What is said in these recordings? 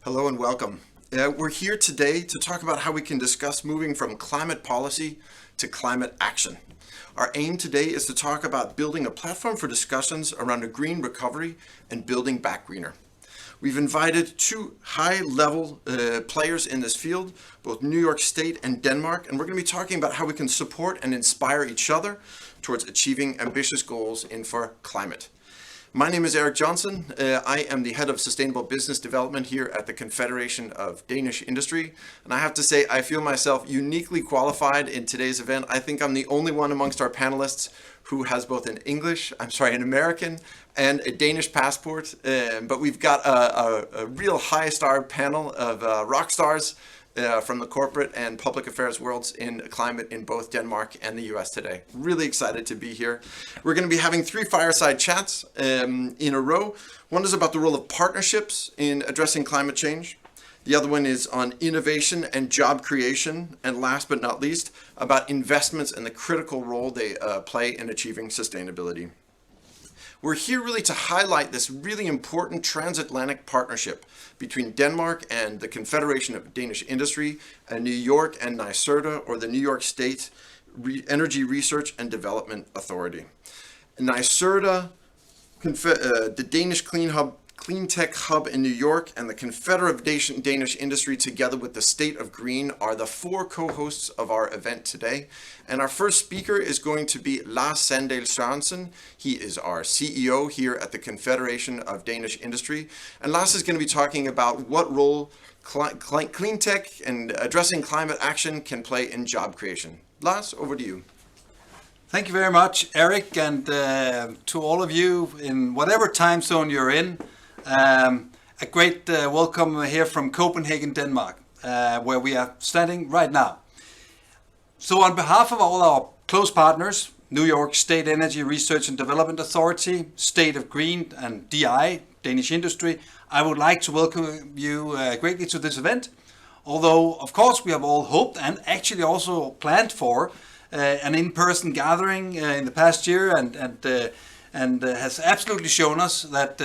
Hello and welcome. We're here today to talk about how we can discuss moving from climate policy to climate action. Our aim today is to talk about building a platform for discussions around a green recovery and building back greener. We've invited two high-level players in this field, both New York State and Denmark, and we're going to be talking about how we can support and inspire each other towards achieving ambitious goals for climate. My name is Eric Johnson. I am the head of sustainable business development here at the Confederation of Danish Industry. And I have to say, I feel myself uniquely qualified in today's event. I think I'm the only one amongst our panelists who has both an American and a Danish passport. But we've got a real high-star panel of rock stars from the corporate and public affairs worlds in climate in both Denmark and the US today. Really excited to be here. We're going to be having three fireside chats in a row. One is about the role of partnerships in addressing climate change. The other one is on innovation and job creation. And last but not least, about investments and the critical role they play in achieving sustainability. We're here really to highlight this really important transatlantic partnership between Denmark and the Confederation of Danish Industry, and New York and Nyserda, or the New York State Energy Research and Development Authority. Nyserda, the Danish Clean Tech Hub in New York, and the Confederation Danish Industry, together with the State of Green, are the four co-hosts of our event today. And our first speaker is going to be Lars Sandahl Sørensen. He is our CEO here at the Confederation of Danish Industry. And Lars is going to be talking about what role clean tech and addressing climate action can play in job creation. Lars, over to you. Thank you very much, Eric, and to all of you in whatever time zone you're in. A great welcome here from Copenhagen, Denmark, where we are standing right now. So on behalf of all our close partners, New York State Energy Research and Development Authority, State of Green, and DI, Danish Industry, I would like to welcome you greatly to this event. Although, of course, we have all hoped and actually also planned for an in-person gathering in the past year, and has absolutely shown us that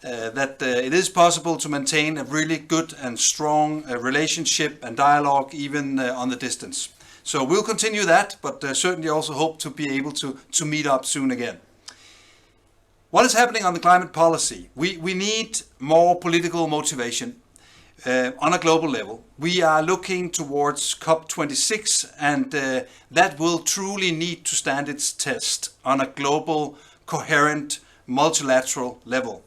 it is possible to maintain a really good and strong relationship and dialogue even on the distance. So we'll continue that, but certainly also hope to be able to meet up soon again. What is happening on the climate policy? We need more political motivation on a global level. We are looking towards COP26, and that will truly need to stand its test on a global, coherent, multilateral level.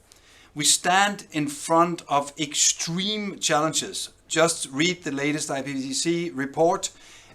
We stand in front of extreme challenges. Just read the latest IPCC report.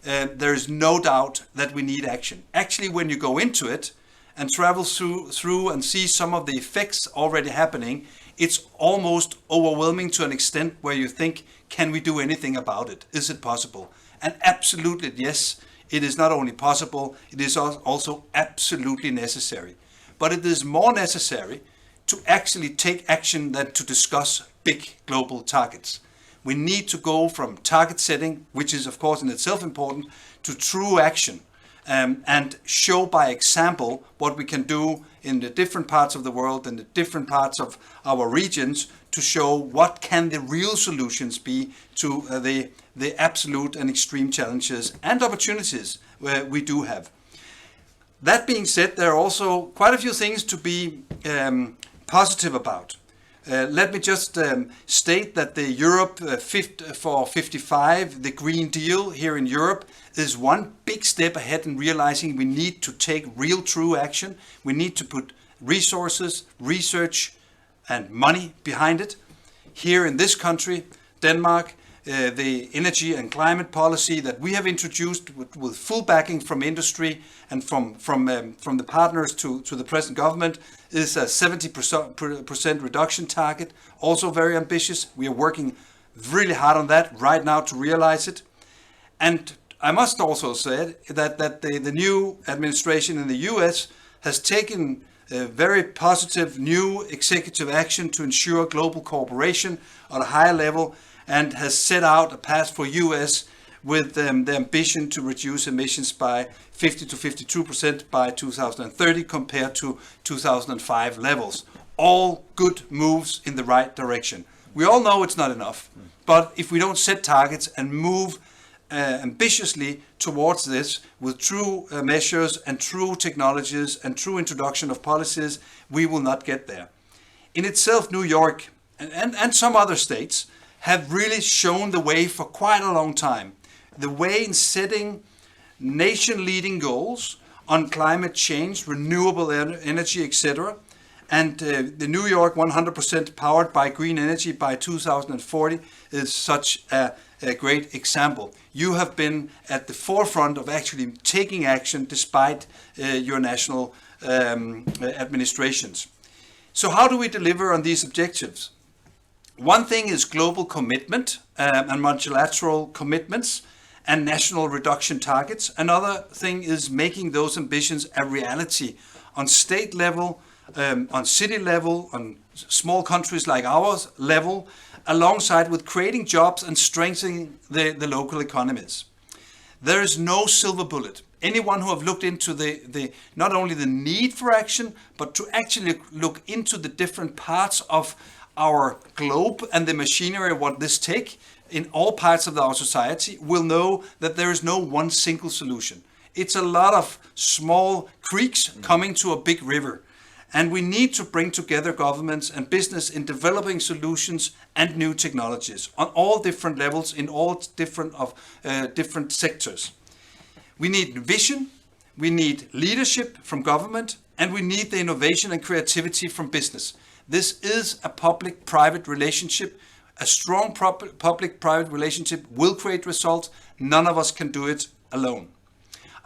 There is no doubt that we need action. Actually, when you go into it and travel through and see some of the effects already happening, it's almost overwhelming to an extent where you think, can we do anything about it? Is it possible? And absolutely, yes, it is not only possible, it is also absolutely necessary. But it is more necessary to actually take action than to discuss big global targets. We need to go from target setting, which is of course in itself important, to true action, and show by example what we can do in the different parts of the world and the different parts of our regions to show what can the real solutions be to the absolute and extreme challenges and opportunities where we do have. That being said, there are also quite a few things to be positive about. Let me just state that the Europe Fit for 55, the Green Deal here in Europe, is one big step ahead in realizing we need to take real true action. We need to put resources, research and money behind it. Here in this country, Denmark, the energy and climate policy that we have introduced with full backing from industry and from the partners to the present government is a 70% reduction target, also very ambitious. We are working really hard on that right now to realize it. And I must also say that the new administration in the US has taken a very positive new executive action to ensure global cooperation on a higher level, and has set out a path for US with the ambition to reduce emissions by 50 to 52% by 2030 compared to 2005 levels. All good moves in the right direction. We all know it's not enough, but if we don't set targets and move ambitiously towards this with true measures and true technologies and true introduction of policies, we will not get there. In itself, New York and some other states have really shown the way for quite a long time. The way in setting nation-leading goals on climate change, renewable energy, etc. And the New York 100% powered by green energy by 2040 is such a great example. You have been at the forefront of actually taking action despite your national administrations. So how do we deliver on these objectives? One thing is global commitment and multilateral commitments and national reduction targets. Another thing is making those ambitions a reality on state level, on city level, on small countries like ours level, alongside with creating jobs and strengthening the local economies. There is no silver bullet. Anyone who have looked into the not only the need for action, but to actually look into the different parts of our globe and the machinery of what this take in all parts of our society will know that there is no one single solution. It's a lot of small creeks coming to a big river. And we need to bring together governments and business in developing solutions and new technologies on all different levels in all different sectors. We need vision, we need leadership from government, and we need the innovation and creativity from business. This is a public-private relationship. A strong public-private relationship will create results. None of us can do it alone.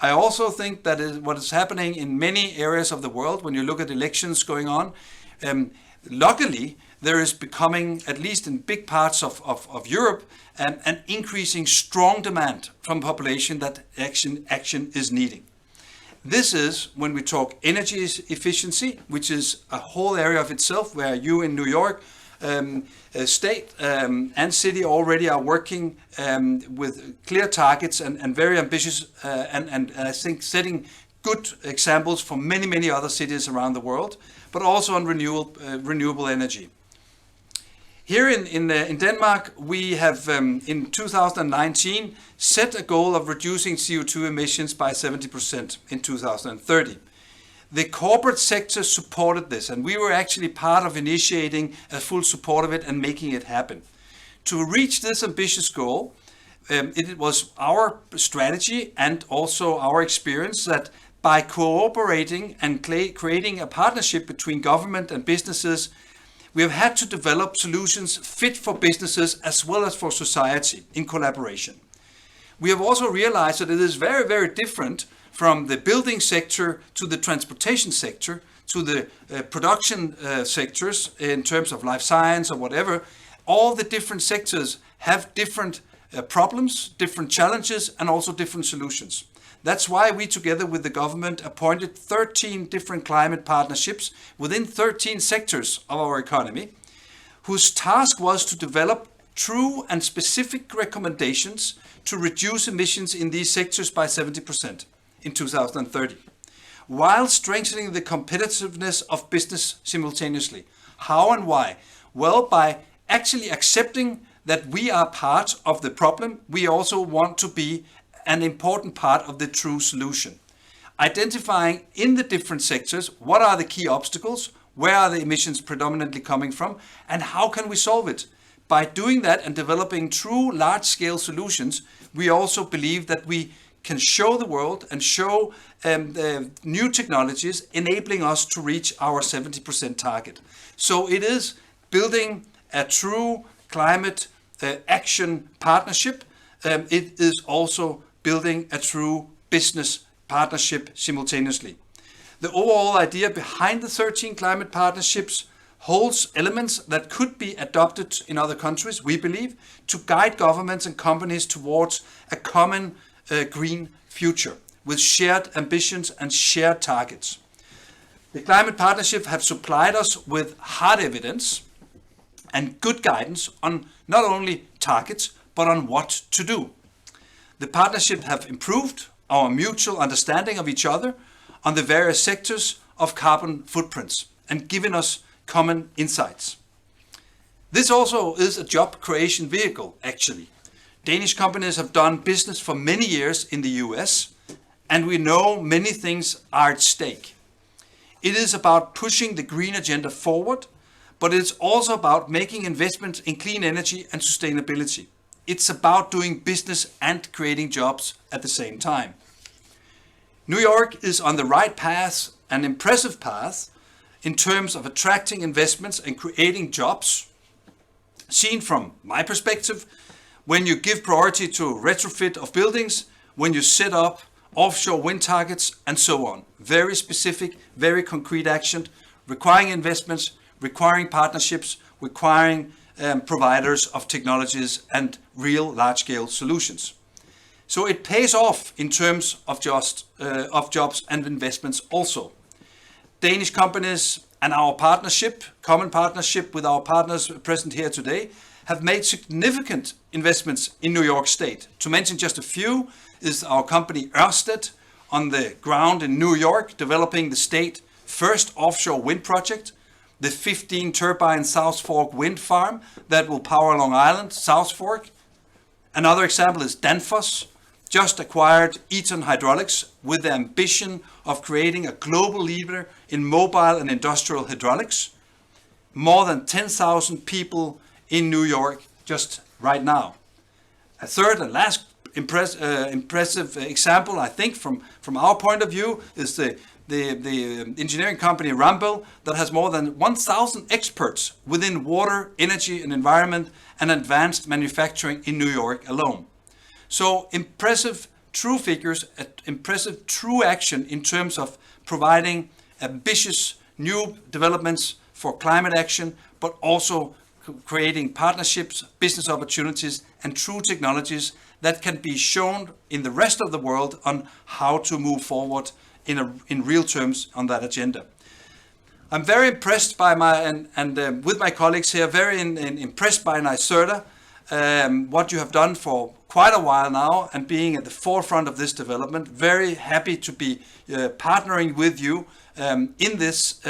I also think that what is happening in many areas of the world, when you look at elections going on, luckily there is becoming, at least in big parts of Europe, an increasing strong demand from population that action is needing. This is when we talk energy efficiency, which is a whole area of itself, where you in New York state and city already are working with clear targets and very ambitious and I think setting good examples for many other cities around the world, but also on renewable energy. Here in Denmark, we have in 2019 set a goal of reducing CO2 emissions by 70% in 2030. The corporate sector supported this, and we were actually part of initiating a full support of it and making it happen. To reach this ambitious goal, it was our strategy and also our experience that by cooperating and creating a partnership between government and businesses, we have had to develop solutions fit for businesses as well as for society in collaboration. We have also realized that it is very different from the building sector to the transportation sector to the production sectors in terms of life science or whatever. All the different sectors have different problems, different challenges, and also different solutions. That's why we, together with the government, appointed 13 different climate partnerships within 13 sectors of our economy, whose task was to develop true and specific recommendations to reduce emissions in these sectors by 70% in 2030, while strengthening the competitiveness of business simultaneously. How and why? Well, by actually accepting that we are part of the problem, we also want to be an important part of the true solution. Identifying in the different sectors what are the key obstacles, where are the emissions predominantly coming from, and how can we solve it? By doing that and developing true large-scale solutions, we also believe that we can show the world and show new technologies enabling us to reach our 70% target. So it is building a true climate action partnership. It is also building a true business partnership simultaneously. The overall idea behind the 13 climate partnerships holds elements that could be adopted in other countries, we believe, to guide governments and companies towards a common green future with shared ambitions and shared targets. The climate partnership have supplied us with hard evidence and good guidance on not only targets, but on what to do. The partnership have improved our mutual understanding of each other on the various sectors of carbon footprints and given us common insights. This also is a job creation vehicle, actually. Danish companies have done business for many years in the US, and we know many things are at stake. It is about pushing the green agenda forward, but it's also about making investments in clean energy and sustainability. It's about doing business and creating jobs at the same time. New York is on the right path, an impressive path, in terms of attracting investments and creating jobs. Seen from my perspective, when you give priority to retrofit of buildings, when you set up offshore wind targets, and so on. Very specific, very concrete action, requiring investments, requiring partnerships, requiring providers of technologies and real large-scale solutions. So it pays off in terms of jobs and investments also. Danish companies and our partnership, common partnership with our partners present here today, have made significant investments in New York State. To mention just a few is our company Ørsted on the ground in New York, developing the state's first offshore wind project, the 15 turbine South Fork wind farm that will power Long Island, South Fork. Another example is Danfoss, just acquired Eaton Hydraulics with the ambition of creating a global leader in mobile and industrial hydraulics. More than 10,000 people in New York just right now. A third and last impressive example, I think, from our point of view, is the engineering company Ramboll that has more than 1,000 experts within water, energy and environment and advanced manufacturing in New York alone. So impressive true figures, impressive true action in terms of providing ambitious new developments for climate action, but also creating partnerships, business opportunities and true technologies that can be shown in the rest of the world on how to move forward in real terms on that agenda. I'm very impressed by with my colleagues here, very impressed by Nyserda, what you have done for quite a while now and being at the forefront of this development. Very happy to be partnering with you in this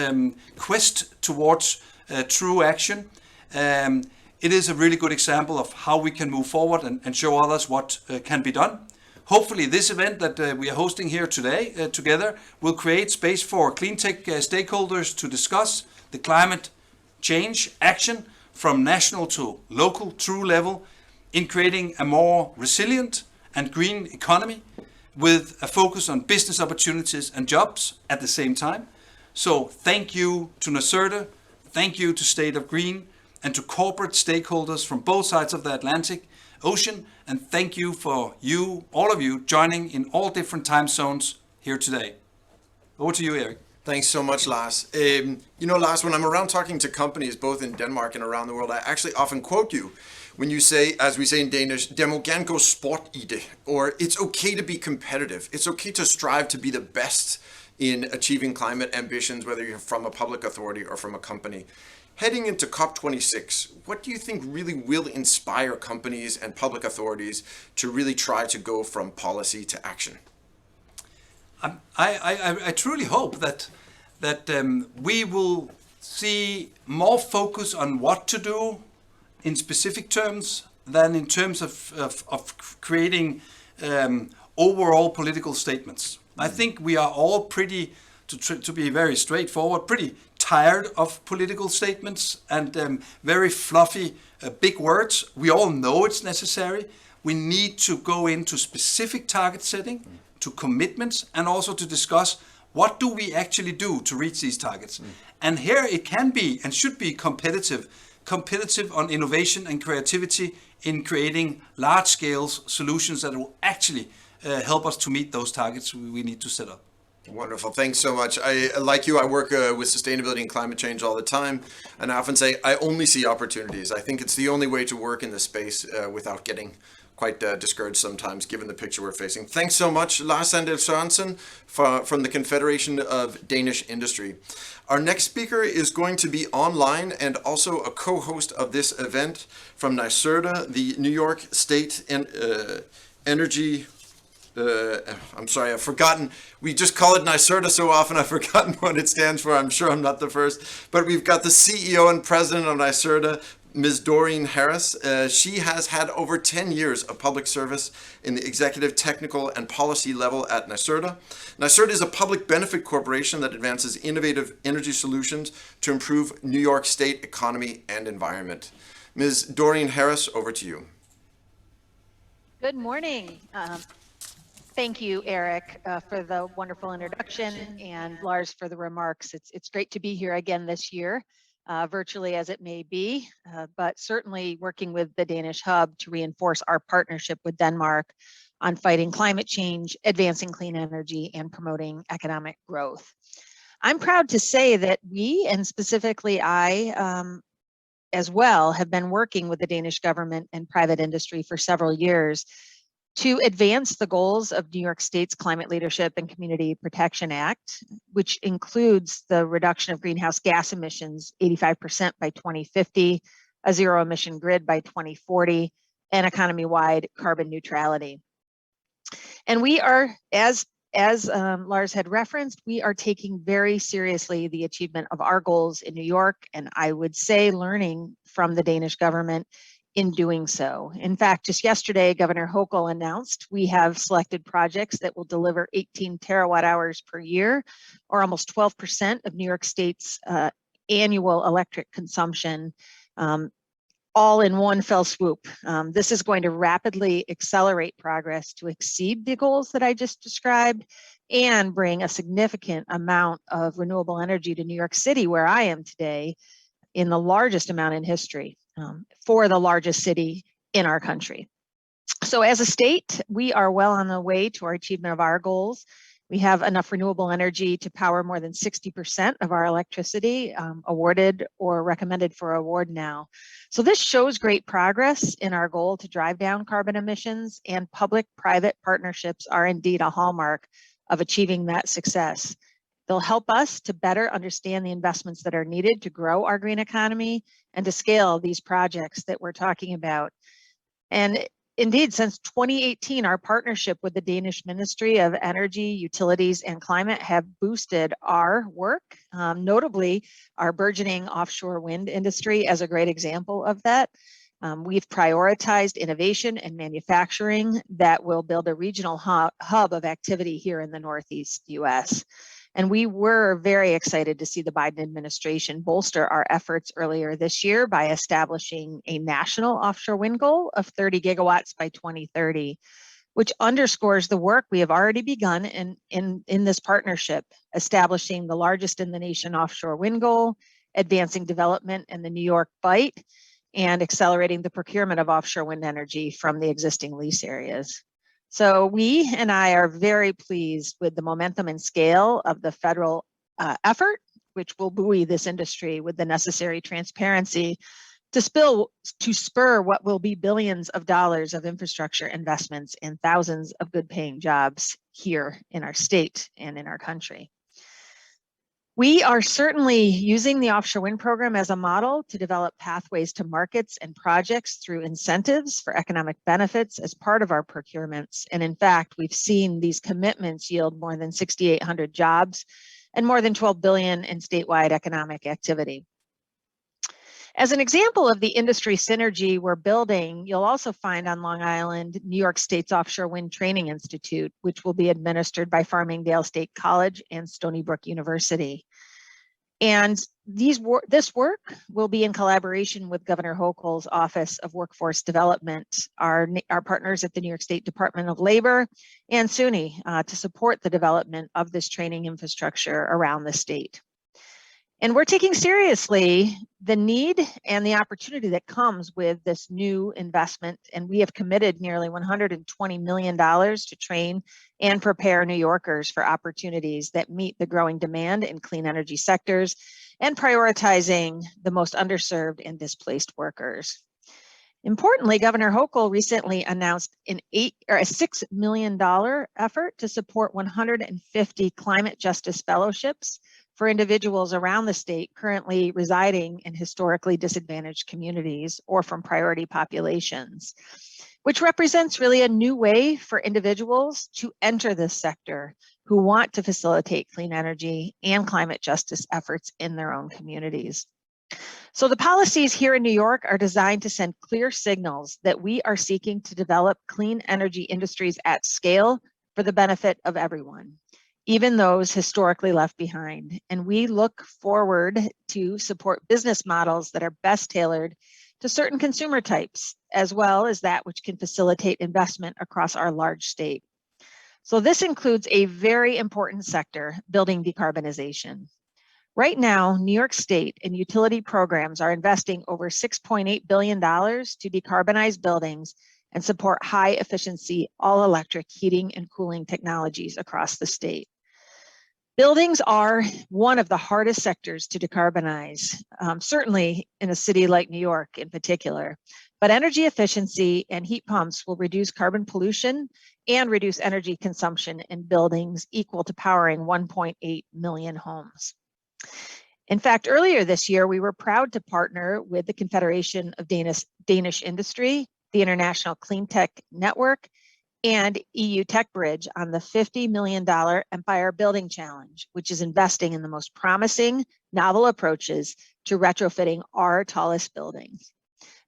quest towards true action. It is a really good example of how we can move forward and show others what can be done. Hopefully this event that we are hosting here today together will create space for clean tech stakeholders to discuss the climate change action from national to local true level in creating a more resilient and green economy with a focus on business opportunities and jobs at the same time. So thank you to Nyserda, thank you to State of Green and to corporate stakeholders from both sides of the Atlantic Ocean, and thank you for all of you, joining in all different time zones here today. Over to you, Erik. Thanks so much, Lars. Lars, when I'm around talking to companies both in Denmark and around the world, I actually often quote you when you say, as we say in Danish, "Der må gerne gå sport i det," or it's okay to be competitive. It's okay to strive to be the best in achieving climate ambitions, whether you're from a public authority or from a company. Heading into COP26, what do you think really will inspire companies and public authorities to really try to go from policy to action? I truly hope that we will see more focus on what to do in specific terms than in terms of creating overall political statements. I think we are all pretty, to be very straightforward, pretty tired of political statements and very fluffy big words. We all know it's necessary. We need to go into specific target setting, to commitments, and also to discuss what do we actually do to reach these targets. And here it can be and should be competitive on innovation and creativity in creating large-scale solutions that will actually help us to meet those targets we need to set up. Wonderful. Thanks so much. Like you, I work with sustainability and climate change all the time, and I often say I only see opportunities. I think it's the only way to work in this space without getting quite discouraged sometimes, given the picture we're facing. Thanks so much, Lars Sandel Sørensen from the Confederation of Danish Industry. Our next speaker is going to be online and also a co-host of this event from Nyserda, the New York State Energy. I'm sorry, I've forgotten. We just call it Nyserda so often, I've forgotten what it stands for. I'm sure I'm not the first. But we've got the CEO and president of Nyserda, Ms. Doreen Harris. She has had over 10 years of public service in the executive, technical, and policy level at Nyserda. Nyserda is a public benefit corporation that advances innovative energy solutions to improve New York State economy and environment. Ms. Doreen Harris, over to you. Good morning. Thank you, Eric, for the wonderful introduction, and Lars for the remarks. It's great to be here again this year, virtually as it may be, but certainly working with the Danish Hub to reinforce our partnership with Denmark on fighting climate change, advancing clean energy, and promoting economic growth. I'm proud to say that we, and specifically I, as well, have been working with the Danish government and private industry for several years to advance the goals of New York State's Climate Leadership and Community Protection Act, which includes the reduction of greenhouse gas emissions 85% by 2050, a zero emission grid by 2040, and economy-wide carbon neutrality. And we are, as Lars had referenced, we are taking very seriously the achievement of our goals in New York, and I would say learning from the Danish government in doing so. In fact, just yesterday, Governor Hochul announced we have selected projects that will deliver 18 terawatt hours per year, or almost 12% of New York State's annual electric consumption, all in one fell swoop. This is going to rapidly accelerate progress to exceed the goals that I just described and bring a significant amount of renewable energy to New York City, where I am today, in the largest amount in history, for the largest city in our country. So as a state, we are well on the way to our achievement of our goals. We have enough renewable energy to power more than 60% of our electricity, awarded or recommended for award now. So this shows great progress in our goal to drive down carbon emissions, and public-private partnerships are indeed a hallmark of achieving that success. They'll help us to better understand the investments that are needed to grow our green economy and to scale these projects that we're talking about. And indeed, since 2018, our partnership with the Danish Ministry of Energy, Utilities, and Climate have boosted our work, notably our burgeoning offshore wind industry as a great example of that. We've prioritized innovation and manufacturing that will build a regional hub of activity here in the Northeast US. And we were very excited to see the Biden administration bolster our efforts earlier this year by establishing a national offshore wind goal of 30 gigawatts by 2030, which underscores the work we have already begun in this partnership, establishing the largest in the nation offshore wind goal, advancing development in the New York Bight, and accelerating the procurement of offshore wind energy from the existing lease areas. So we and I are very pleased with the momentum and scale of the federal effort, which will buoy this industry with the necessary transparency to spur what will be billions of dollars of infrastructure investments and thousands of good paying jobs here in our state and in our country. We are certainly using the offshore wind program as a model to develop pathways to markets and projects through incentives for economic benefits as part of our procurements. And in fact, we've seen these commitments yield more than 6,800 jobs and more than 12 billion in statewide economic activity. As an example of the industry synergy we're building, you'll also find on Long Island, New York State's Offshore Wind Training Institute, which will be administered by Farmingdale State College and Stony Brook University. And this work will be in collaboration with Governor Hochul's Office of Workforce Development, our partners at the New York State Department of Labor, and SUNY to support the development of this training infrastructure around the state. And we're taking seriously the need and the opportunity that comes with this new investment. And we have committed nearly $120 million to train and prepare New Yorkers for opportunities that meet the growing demand in clean energy sectors and prioritizing the most underserved and displaced workers. Importantly, Governor Hochul recently announced a $6 million effort to support 150 climate justice fellowships for individuals around the state currently residing in historically disadvantaged communities or from priority populations, which represents really a new way for individuals to enter this sector who want to facilitate clean energy and climate justice efforts in their own communities. So the policies here in New York are designed to send clear signals that we are seeking to develop clean energy industries at scale for the benefit of everyone, even those historically left behind. And we look forward to support business models that are best tailored to certain consumer types, as well as that which can facilitate investment across our large state. So this includes a very important sector, building decarbonization. Right now, New York State and utility programs are investing over $6.8 billion to decarbonize buildings and support high efficiency, all electric heating and cooling technologies across the state. Buildings are one of the hardest sectors to decarbonize, certainly in a city like New York in particular. But energy efficiency and heat pumps will reduce carbon pollution and reduce energy consumption in buildings equal to powering 1.8 million homes. In fact, earlier this year, we were proud to partner with the Confederation of Danish Industry, the International Clean Tech Network, and EU Tech Bridge on the $50 million Empire Building Challenge, which is investing in the most promising novel approaches to retrofitting our tallest buildings.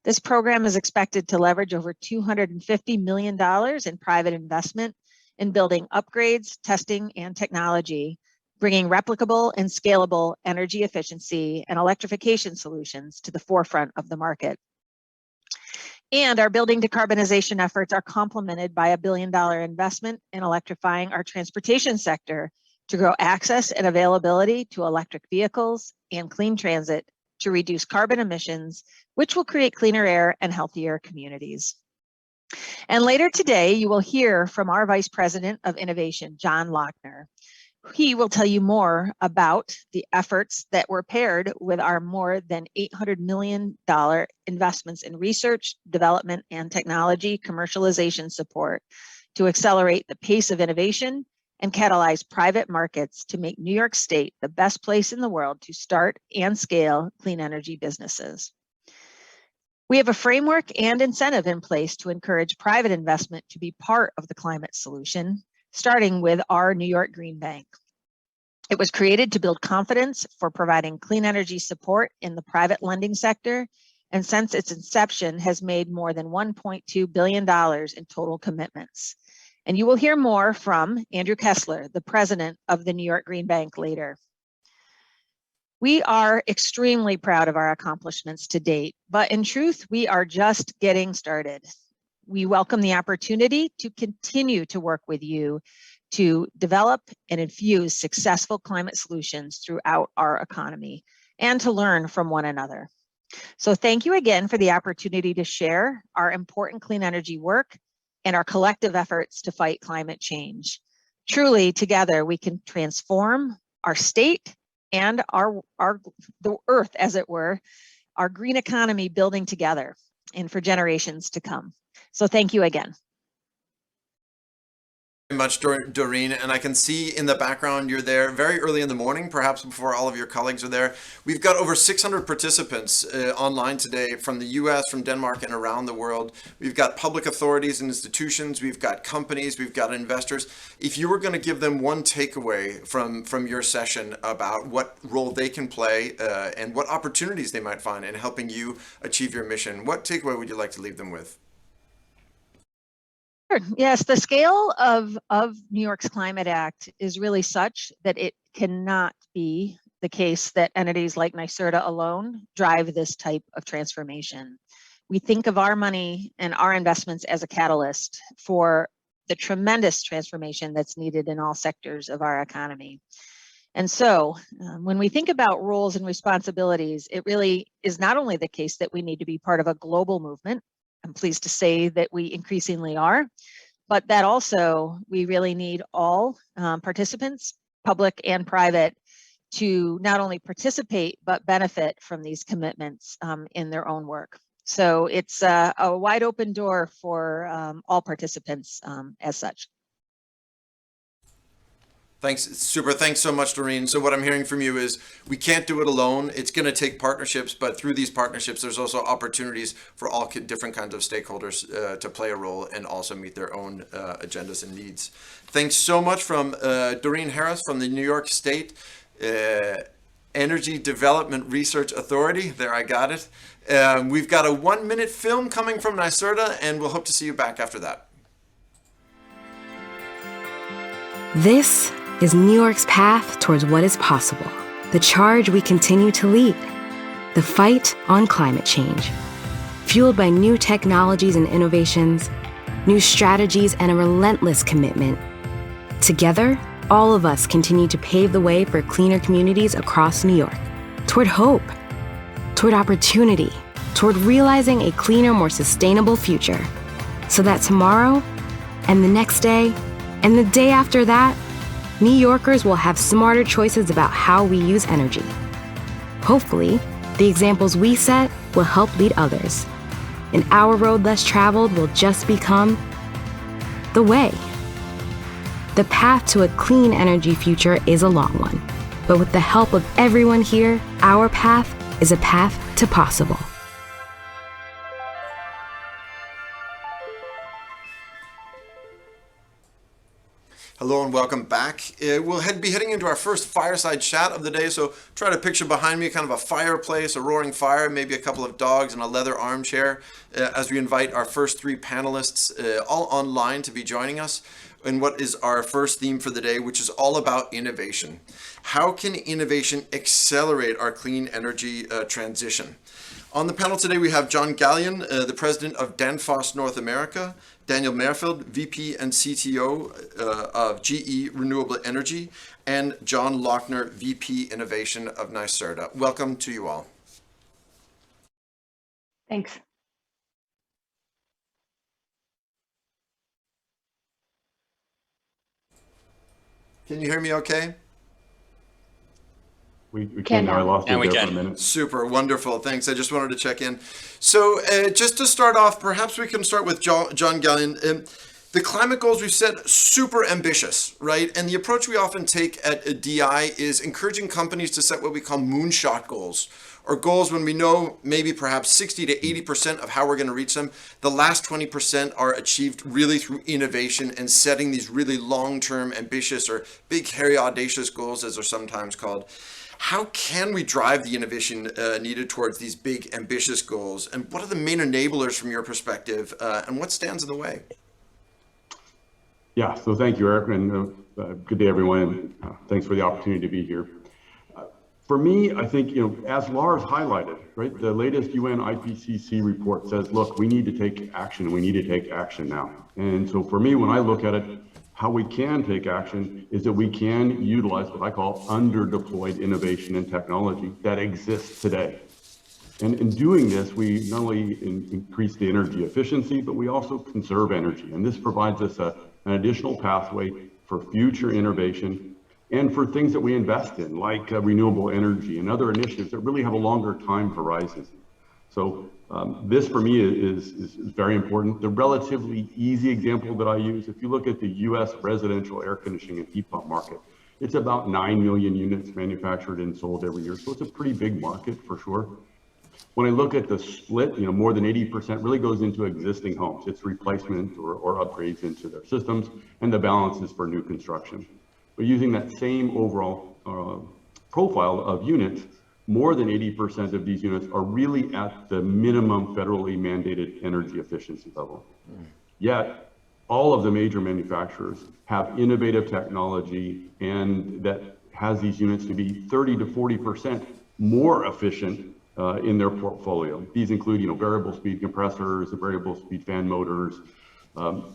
This program is expected to leverage over $250 million in private investment in building upgrades, testing, and technology, bringing replicable and scalable energy efficiency and electrification solutions to the forefront of the market. And our building decarbonization efforts are complemented by $1 billion investment in electrifying our transportation sector to grow access and availability to electric vehicles and clean transit to reduce carbon emissions, which will create cleaner air and healthier communities. And later today, you will hear from our Vice President of Innovation, John Lochner. He will tell you more about the efforts that were paired with our more than $800 million investments in research, development, and technology commercialization support to accelerate the pace of innovation and catalyze private markets to make New York State the best place in the world to start and scale clean energy businesses. We have a framework and incentive in place to encourage private investment to be part of the climate solution, starting with our New York Green Bank. It was created to build confidence for providing clean energy support in the private lending sector, and since its inception has made more than $1.2 billion in total commitments. And you will hear more from Andrew Kessler, the president of the New York Green Bank, later. We are extremely proud of our accomplishments to date, but in truth, we are just getting started. We welcome the opportunity to continue to work with you to develop and infuse successful climate solutions throughout our economy and to learn from one another. So thank you again for the opportunity to share our important clean energy work and our collective efforts to fight climate change. Truly, together, we can transform our state and the earth, as it were, our green economy building together and for generations to come. So thank you again. Very much, Doreen, and I can see in the background you're there very early in the morning, perhaps before all of your colleagues are there. We've got over 600 participants online today from the US, from Denmark, and around the world. We've got public authorities and institutions, we've got companies, we've got investors. If you were going to give them one takeaway from your session about what role they can play and what opportunities they might find in helping you achieve your mission, what takeaway would you like to leave them with? Yes, the scale of New York's Climate Act is really such that it cannot be the case that entities like Nyserda alone drive this type of transformation. We think of our money and our investments as a catalyst for the tremendous transformation that's needed in all sectors of our economy. And so when we think about roles and responsibilities, it really is not only the case that we need to be part of a global movement. I'm pleased to say that we increasingly are, but that also we really need all participants, public and private, to not only participate, but benefit from these commitments in their own work. So it's a wide open door for all participants as such. Thanks, super. Thanks so much, Doreen. So what I'm hearing from you is we can't do it alone. It's going to take partnerships, but through these partnerships, there's also opportunities for all different kinds of stakeholders to play a role and also meet their own agendas and needs. Thanks so much from Doreen Harris from the New York State Energy Development Research Authority. There, I got it. We've got a 1-minute film coming from Nyserda, and we'll hope to see you back after that. This is New York's path towards what is possible. The charge we continue to lead. The fight on climate change. Fueled by new technologies and innovations, new strategies, and a relentless commitment. Together, all of us continue to pave the way for cleaner communities across New York. Toward hope. Toward opportunity. Toward realizing a cleaner, more sustainable future. So that tomorrow, and the next day, and the day after that, New Yorkers will have smarter choices about how we use energy. Hopefully, the examples we set will help lead others. And our road less traveled will just become the way. The path to a clean energy future is a long one, but with the help of everyone here, our path is a path to possible. Hello and welcome back. We'll be heading into our first fireside chat of the day, so try to picture behind me kind of a fireplace, a roaring fire, maybe a couple of dogs and a leather armchair as we invite our first 3 panelists all online to be joining us in what is our first theme for the day, which is all about innovation. How can innovation accelerate our clean energy transition? On the panel today, we have John Gallion, the president of Danfoss North America, Daniel Merfeld, VP and CTO of GE Renewable Energy, and John Lochner, VP Innovation of Nyserda. Welcome to you all. Thanks. Can you hear me okay? We can now. I lost you there for a minute. Super, wonderful, thanks. I just wanted to check in. So just to start off, perhaps we can start with John Gallion. The climate goals we've set, super ambitious, right? And the approach we often take at DI is encouraging companies to set what we call moonshot goals, or goals when we know maybe perhaps 60 to 80% of how we're going to reach them. The last 20% are achieved really through innovation and setting these really long-term, ambitious, or big, hairy, audacious goals, as they're sometimes called. How can we drive the innovation needed towards these big, ambitious goals? And what are the main enablers from your perspective? And what stands in the way? Yeah, so thank you, Eric, and good day, everyone. And thanks for the opportunity to be here. For me, I think, as Lars highlighted, right, the latest UN IPCC report says, look, we need to take action, and we need to take action now. And so for me, when I look at it, how we can take action is that we can utilize what I call underdeployed innovation and technology that exists today. And in doing this, we not only increase the energy efficiency, but we also conserve energy. And this provides us an additional pathway for future innovation and for things that we invest in, like renewable energy and other initiatives that really have a longer time horizon. So this for me is very important. The relatively easy example that I use, if you look at the US residential air conditioning and heat pump market, it's about 9 million units manufactured and sold every year. So it's a pretty big market for sure. When I look at the split, more than 80% really goes into existing homes. It's replacement or upgrades into their systems, and the balance is for new construction. But using that same overall profile of units, more than 80% of these units are really at the minimum federally mandated energy efficiency level. Yet, all of the major manufacturers have innovative technology and that has these units to be 30 to 40% more efficient in their portfolio. These include, variable speed compressors, variable speed fan motors.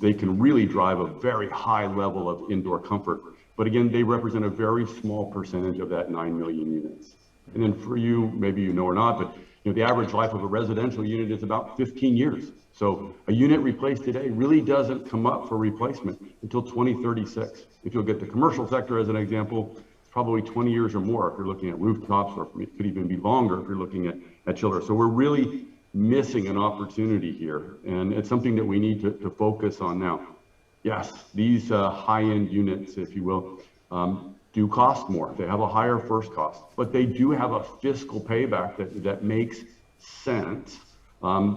They can really drive a very high level of indoor comfort. But again, they represent a very small percentage of that 9 million units. And then for you, maybe you know or not, but the average life of a residential unit is about 15 years. So a unit replaced today really doesn't come up for replacement until 2036. If you'll get the commercial sector as an example, it's probably 20 years or more if you're looking at rooftops, or it could even be longer if you're looking at chillers. So we're really missing an opportunity here, and it's something that we need to focus on now. Yes, these high-end units, if you will, do cost more. They have a higher first cost, but they do have a fiscal payback that makes sense.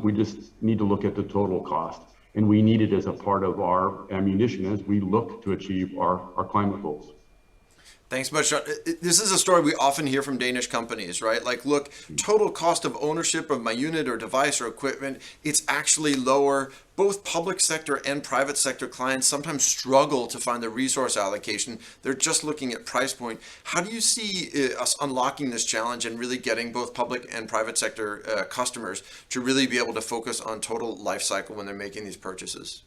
We just need to look at the total cost, and we need it as a part of our ammunition as we look to achieve our climate goals. Thanks much, John. This is a story we often hear from Danish companies, right? Like, look, total cost of ownership of my unit or device or equipment, it's actually lower. Both public sector and private sector clients sometimes struggle to find the resource allocation. They're just looking at price point. How do you see us unlocking this challenge and really getting both public and private sector customers to really be able to focus on total life cycle when they're making these purchases?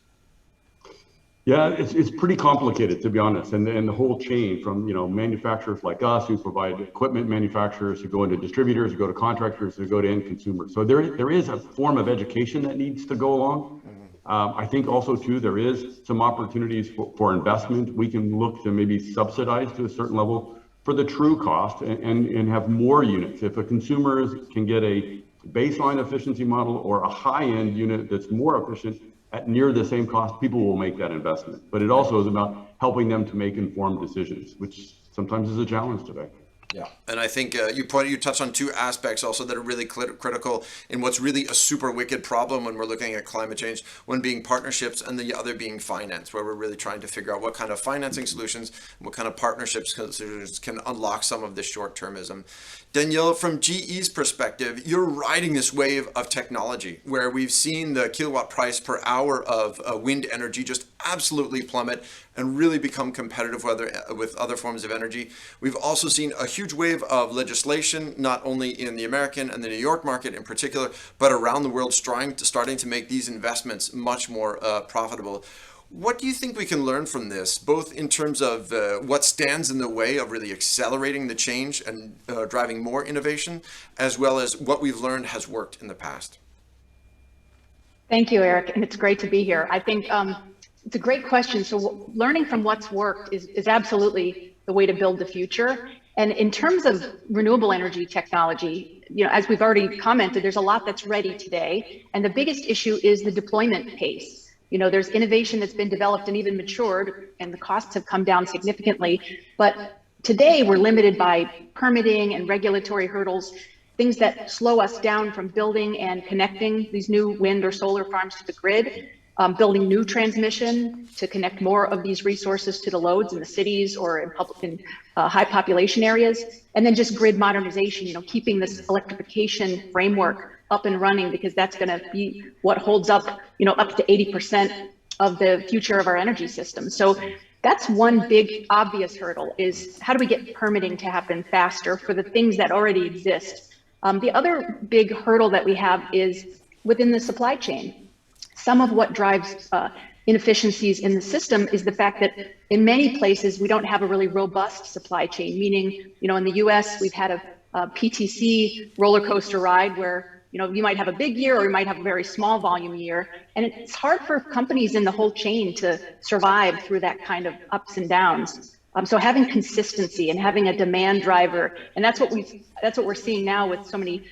Yeah, it's pretty complicated, to be honest, and the whole chain from manufacturers like us who provide equipment, manufacturers who go into distributors, who go to contractors, who go to end consumers. So there is a form of education that needs to go along. I think also too there is some opportunities for investment. We can look to maybe subsidize to a certain level for the true cost and have more units. If a consumer can get a baseline efficiency model or a high-end unit that's more efficient at near the same cost, people will make that investment. But it also is about helping them to make informed decisions, which sometimes is a challenge today. Yeah, and I think you touched on two aspects also that are really critical in what's really a super wicked problem when we're looking at climate change. One being partnerships, and the other being finance, where we're really trying to figure out what kind of financing solutions, what kind of partnerships solutions can unlock some of this short-termism. Danielle, from GE's perspective, you're riding this wave of technology where we've seen the kilowatt price per hour of wind energy just absolutely plummet and really become competitive with other forms of energy. We've also seen a huge wave of legislation, not only in the American and the New York market in particular, but around the world starting to make these investments much more profitable. What do you think we can learn from this, both in terms of what stands in the way of really accelerating the change and driving more innovation, as well as what we've learned has worked in the past? Thank you, Eric, and it's great to be here. I think it's a great question. So learning from what's worked is absolutely the way to build the future. And in terms of renewable energy technology, as we've already commented, there's a lot that's ready today. And the biggest issue is the deployment pace. There's innovation that's been developed and even matured, and the costs have come down significantly. But today we're limited by permitting and regulatory hurdles, things that slow us down from building and connecting these new wind or solar farms to the grid, building new transmission to connect more of these resources to the loads in the cities or in high population areas, and then just grid modernization, keeping this electrification framework up and running, because that's going to be what holds up, up to 80% of the future of our energy system. So that's one big obvious hurdle, is how do we get permitting to happen faster for the things that already exist? The other big hurdle that we have is within the supply chain. Some of what drives inefficiencies in the system is the fact that in many places we don't have a really robust supply chain, meaning, in the US, we've had a PTC roller coaster ride where you might have a big year or you might have a very small volume year. And it's hard for companies in the whole chain to survive through that kind of ups and downs. So having consistency and having a demand driver, and that's what we're seeing now with so many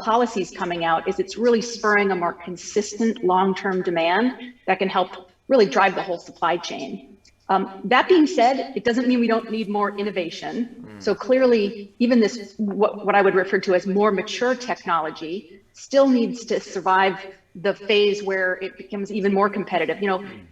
policies coming out, is it's really spurring a more consistent long-term demand that can help really drive the whole supply chain. That being said, it doesn't mean we don't need more innovation. So clearly, even this, what I would refer to as more mature technology, still needs to survive the phase where it becomes even more competitive.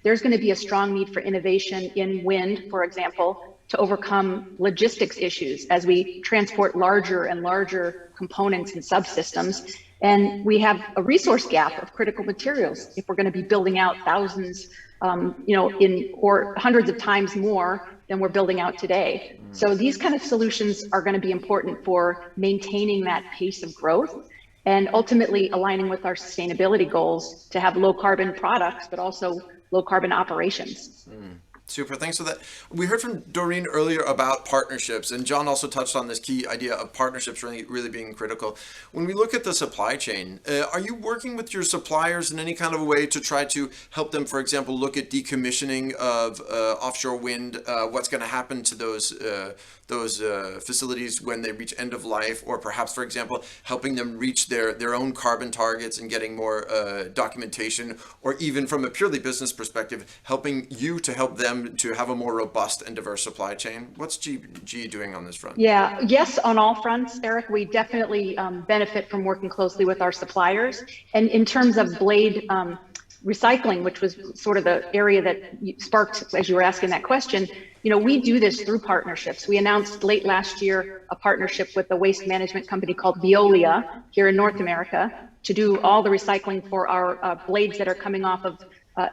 There's going to be a strong need for innovation in wind, for example, to overcome logistics issues as we transport larger and larger components and subsystems. And we have a resource gap of critical materials if we're going to be building out thousands or hundreds of times more than we're building out today. So these kind of solutions are going to be important for maintaining that pace of growth and ultimately aligning with our sustainability goals to have low carbon products, but also low carbon operations. Super, thanks for that. We heard from Doreen earlier about partnerships, and John also touched on this key idea of partnerships really being critical. When we look at the supply chain, are you working with your suppliers in any kind of a way to try to help them, for example, look at decommissioning of offshore wind, what's going to happen to those facilities when they reach end of life, or perhaps, for example, helping them reach their own carbon targets and getting more documentation, or even from a purely business perspective, helping you to help them to have a more robust and diverse supply chain? What's GE doing on this front? Yeah, yes, on all fronts, Eric, we definitely benefit from working closely with our suppliers. And in terms of blade recycling, which was sort of the area that sparked as you were asking that question, we do this through partnerships. We announced late last year a partnership with a waste management company called Veolia here in North America to do all the recycling for our blades that are coming off of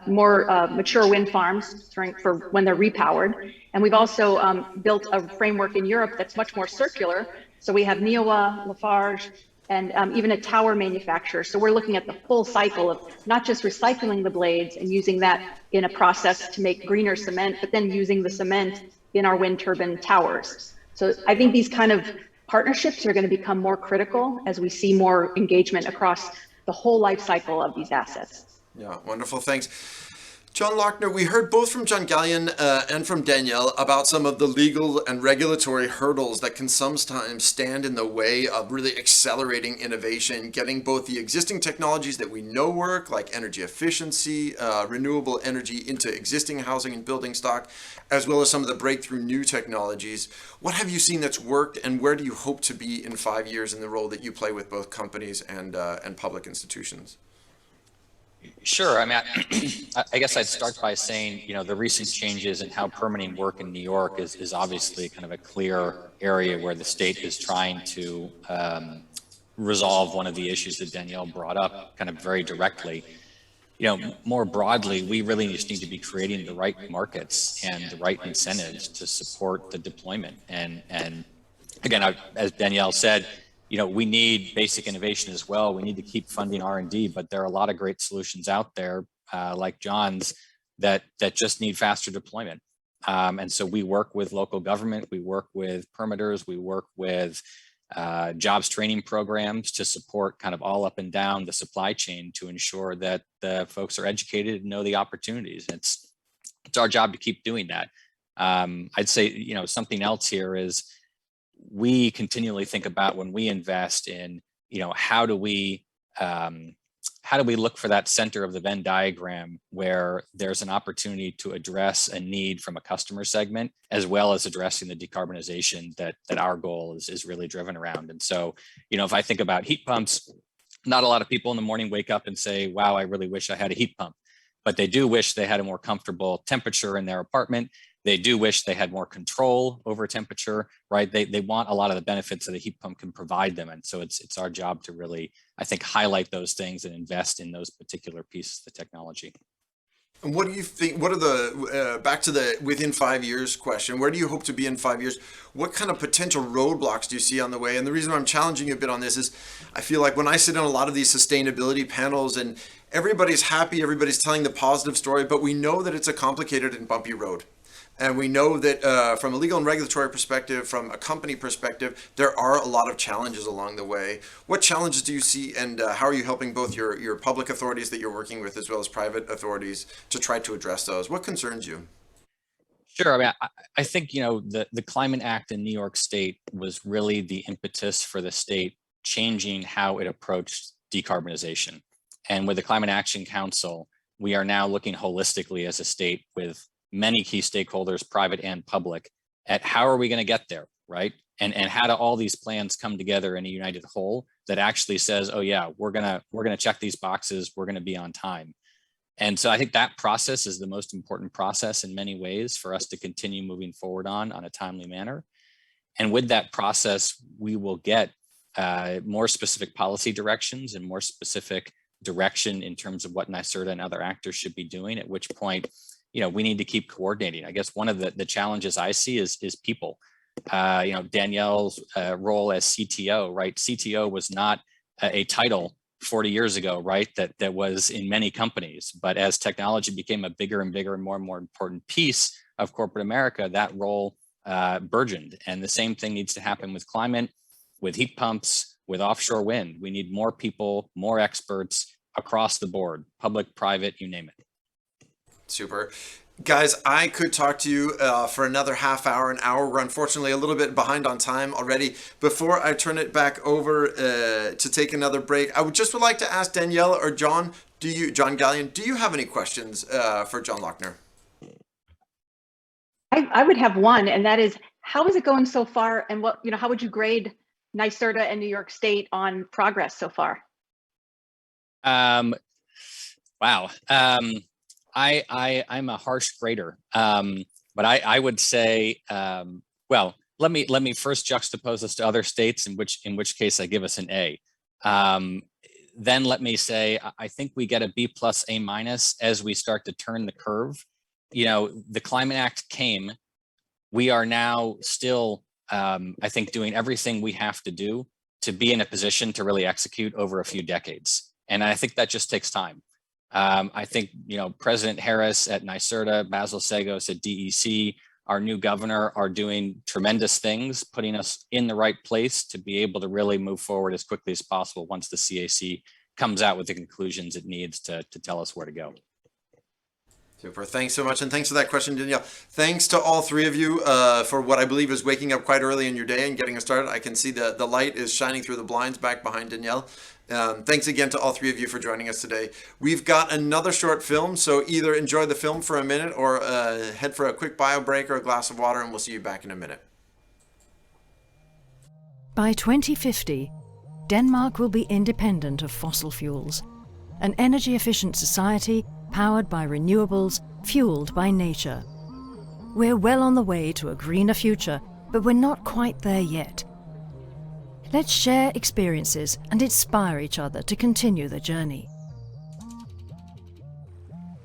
more mature wind farms for when they're repowered. And we've also built a framework in Europe that's much more circular. So we have Neowa, Lafarge, and even a tower manufacturer. So we're looking at the full cycle of not just recycling the blades and using that in a process to make greener cement, but then using the cement in our wind turbine towers. So I think these kind of partnerships are going to become more critical as we see more engagement across the whole life cycle of these assets. Yeah, wonderful. Thanks. John Lochner, we heard both from John Gallion and from Danielle about some of the legal and regulatory hurdles that can sometimes stand in the way of really accelerating innovation, getting both the existing technologies that we know work, like energy efficiency, renewable energy, into existing housing and building stock, as well as some of the breakthrough new technologies. What have you seen that's worked, and where do you hope to be in 5 years in the role that you play with both companies and public institutions? Sure. I mean, I guess I'd start by saying, the recent changes in how permitting work in New York is obviously kind of a clear area where the state is trying to resolve one of the issues that Danielle brought up kind of very directly. More broadly, we really just need to be creating the right markets and the right incentives to support the deployment. And again, as Danielle said, we need basic innovation as well. We need to keep funding R&D, but there are a lot of great solutions out there, like John's, that just need faster deployment. And so we work with local government, we work with permitters, we work with jobs training programs to support kind of all up and down the supply chain to ensure that the folks are educated and know the opportunities. It's our job to keep doing that. I'd say, something else here is, we continually think about when we invest in, how do we look for that center of the Venn diagram where there's an opportunity to address a need from a customer segment, as well as addressing the decarbonization that our goal is really driven around. And so, if I think about heat pumps, not a lot of people in the morning wake up and say, wow, I really wish I had a heat pump, but they do wish they had a more comfortable temperature in their apartment. They do wish they had more control over temperature, right? They want a lot of the benefits that a heat pump can provide them. And so it's our job to really, I think, highlight those things and invest in those particular pieces of the technology. And what do you think, what are the, back to the within 5 years question, where do you hope to be in 5 years? What kind of potential roadblocks do you see on the way? And the reason I'm challenging you a bit on this is I feel like when I sit on a lot of these sustainability panels and everybody's happy, everybody's telling the positive story, but we know that it's a complicated and bumpy road. And we know that from a legal and regulatory perspective, from a company perspective, there are a lot of challenges along the way. What challenges do you see, and how are you helping both your public authorities that you're working with as well as private authorities to try to address those? What concerns you? Sure. I mean, I think, the Climate Act in New York State was really the impetus for the state changing how it approached decarbonization. And with the Climate Action Council, we are now looking holistically as a state with many key stakeholders, private and public, at how are we going to get there, right? And how do all these plans come together in a united whole that actually says, oh yeah, we're gonna check these boxes, we're gonna be on time. And so I think that process is the most important process in many ways for us to continue moving forward on a timely manner. And with that process, we will get more specific policy directions and more specific direction in terms of what Nyserda and other actors should be doing, at which point, we need to keep coordinating. I guess one of the challenges I see is people. Danielle's role as CTO, right? CTO was not a title 40 years ago, right? That was in many companies, but as technology became a bigger and bigger and more important piece of corporate America, that role burgeoned. And the same thing needs to happen with climate, with heat pumps, with offshore wind. We need more people, more experts across the board, public, private, you name it. Super. Guys, I could talk to you for another half hour, an hour. We're unfortunately a little bit behind on time already. Before I turn it back over to take another break, I would like to ask Danielle or John Gallion, do you have any questions for John Lochner? I would have one, and that is, how is it going so far? And how would you grade Nyserda and New York State on progress so far? Wow. I'm a harsh grader, but I would say, well, let me first juxtapose this to other states, in which case I give us an A. Then let me say I think we get a B plus A minus as we start to turn the curve. You know, the Climate Act came. We are now still, I think, doing everything we have to do to be in a position to really execute over a few decades, and I think that just takes time. I think, you know, President Harris at Nyserda, Basil Sagos at DEC, our new governor are doing tremendous things, putting us in the right place to be able to really move forward as quickly as possible once the CAC comes out with the conclusions it needs to tell us where to go. Super. Thanks so much. And thanks for that question, Danielle. Thanks to all three of you for what I believe is waking up quite early in your day and getting us started. I can see the light is shining through the blinds back behind Danielle. Thanks again to all three of you for joining us today. We've got another short film, so either enjoy the film for a minute or head for a quick bio break or a glass of water, and we'll see you back in a minute. By 2050, Denmark will be independent of fossil fuels, an energy-efficient society powered by renewables, fueled by nature. We're well on the way to a greener future, but we're not quite there yet. Let's share experiences and inspire each other to continue the journey.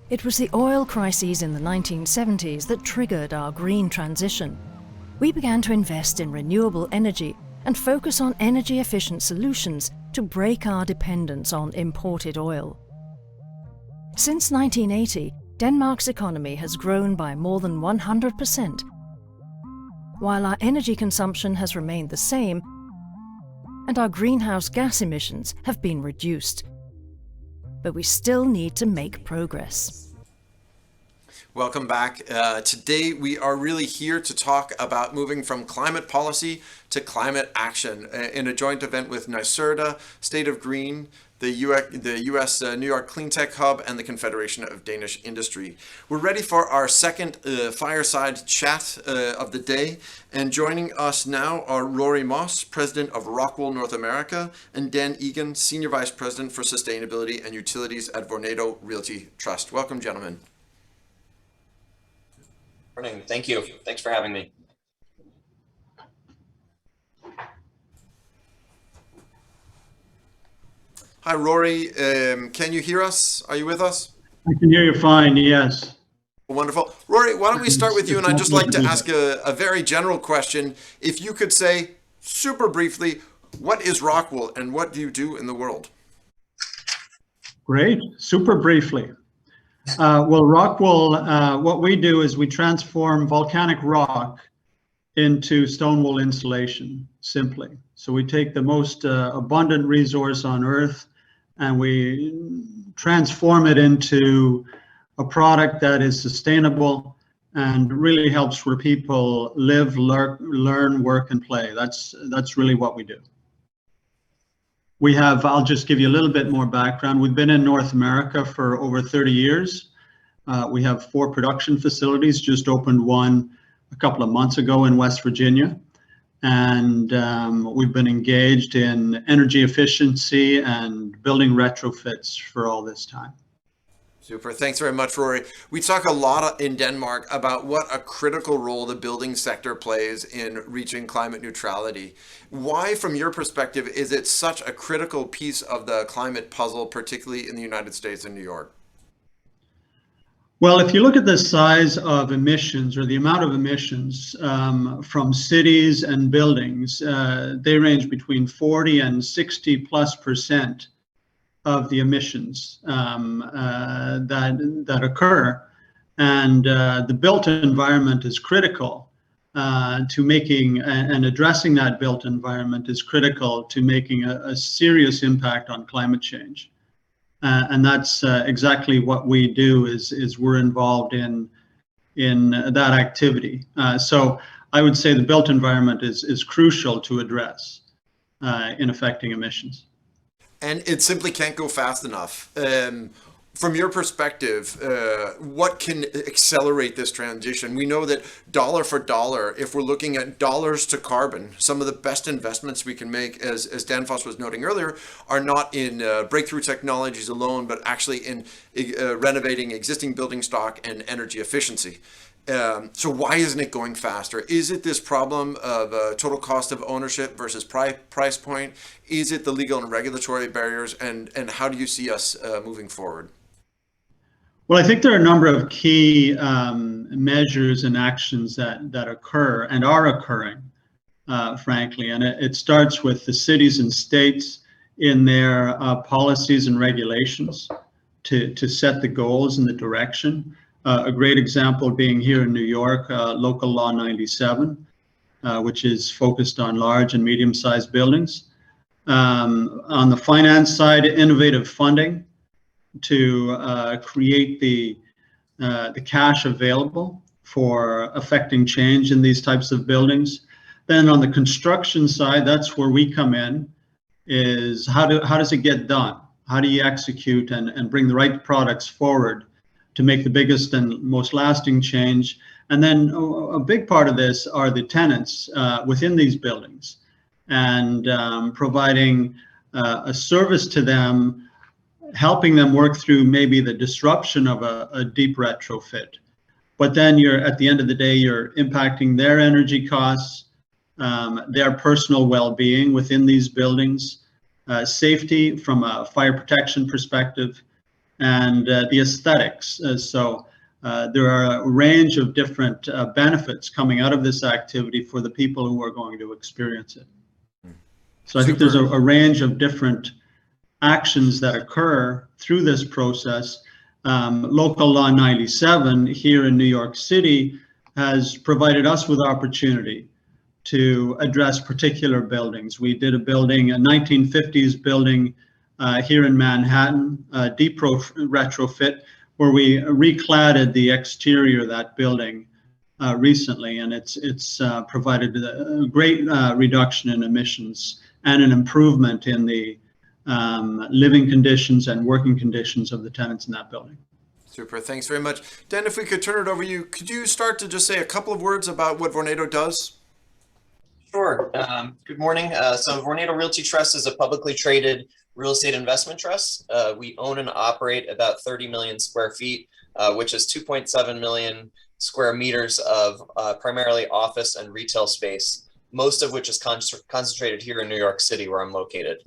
It was the oil crises in the 1970s that triggered our green transition. We began to invest in renewable energy and focus on energy-efficient solutions to break our dependence on imported oil. Since 1980, Denmark's economy has grown by more than 100%. While our energy consumption has remained the same, and our greenhouse gas emissions have been reduced. But we still need to make progress. Welcome back. Today we are really here to talk about moving from climate policy to climate action in a joint event with Nyserda, State of Green, the U.S. New York Clean Tech Hub, and the Confederation of Danish Industry. We're ready for our second fireside chat of the day, and joining us now are Rory Moss, President of Rockwool North America, and Dan Egan, Senior Vice President for Sustainability and Utilities at Vornado Realty Trust. Welcome, gentlemen. Morning. Thank you. Thanks for having me. Hi, Rory. Can you hear us? Are you with us? I can hear you fine, yes. Wonderful. Rory, why don't we start with you? And I'd just like to ask a very general question. If you could say, super briefly, what is Rockwool and what do you do in the world? Great. Super briefly. Well, Rockwool, what we do is we transform volcanic rock into stone wool insulation, simply. So we take the most abundant resource on Earth and we transform it into a product that is sustainable and really helps where people live, learn, work, and play. That's really what we do. We have, I'll just give you a little bit more background. We've been in North America for over 30 years. We have 4 production facilities, just opened one a couple of months ago in West Virginia. And we've been engaged in energy efficiency and building retrofits for all this time. Super. Thanks very much, Rory. We talk a lot in Denmark about what a critical role the building sector plays in reaching climate neutrality. Why, from your perspective, is it such a critical piece of the climate puzzle, particularly in the United States and New York? Well, if you look at the size of emissions or the amount of emissions from cities and buildings, they range between 40 and 60+% of the emissions that occur. And the built environment is critical to making, and addressing that built environment is critical to making a serious impact on climate change. And that's exactly what we do, is we're involved in that activity. So I would say the built environment is crucial to address in affecting emissions. And it simply can't go fast enough. From your perspective, what can accelerate this transition? We know that dollar for dollar, if we're looking at dollars to carbon, some of the best investments we can make, as Danfoss was noting earlier, are not in breakthrough technologies alone, but actually in renovating existing building stock and energy efficiency. So why isn't it going faster? Is it this problem of total cost of ownership versus price point? Is it the legal and regulatory barriers? And how do you see us moving forward? Well, I think there are a number of key measures and actions that occur and are occurring, frankly, and it starts with the cities and states in their policies and regulations to set the goals and the direction. A great example being here in New York, Local Law 97, which is focused on large and medium-sized buildings. On the finance side, innovative funding to create the cash available for affecting change in these types of buildings. Then on the construction side, that's where we come in, is how does it get done? How do you execute and bring the right products forward to make the biggest and most lasting change? And then a big part of this are the tenants within these buildings, and providing a service to them, helping them work through maybe the disruption of a deep retrofit. But then at the end of the day, you're impacting their energy costs, their personal well-being within these buildings, safety from a fire protection perspective, and the aesthetics. So there are a range of different benefits coming out of this activity for the people who are going to experience it. So I think there's a range of different actions that occur through this process. Local Law 97 here in New York City has provided us with opportunity to address particular buildings. We did a building, a 1950s building here in Manhattan, a deep retrofit, where we recladded the exterior of that building recently, and it's provided a great reduction in emissions and an improvement in the living conditions and working conditions of the tenants in that building. Super, thanks very much. Dan, if we could turn it over to you, could you start to just say a couple of words about what Vornado does? Sure. Good morning. So Vornado Realty Trust is a publicly traded real estate investment trust. We own and operate about 30 million square feet, which is 2.7 million square meters of primarily office and retail space, most of which is concentrated here in New York City, where I'm located.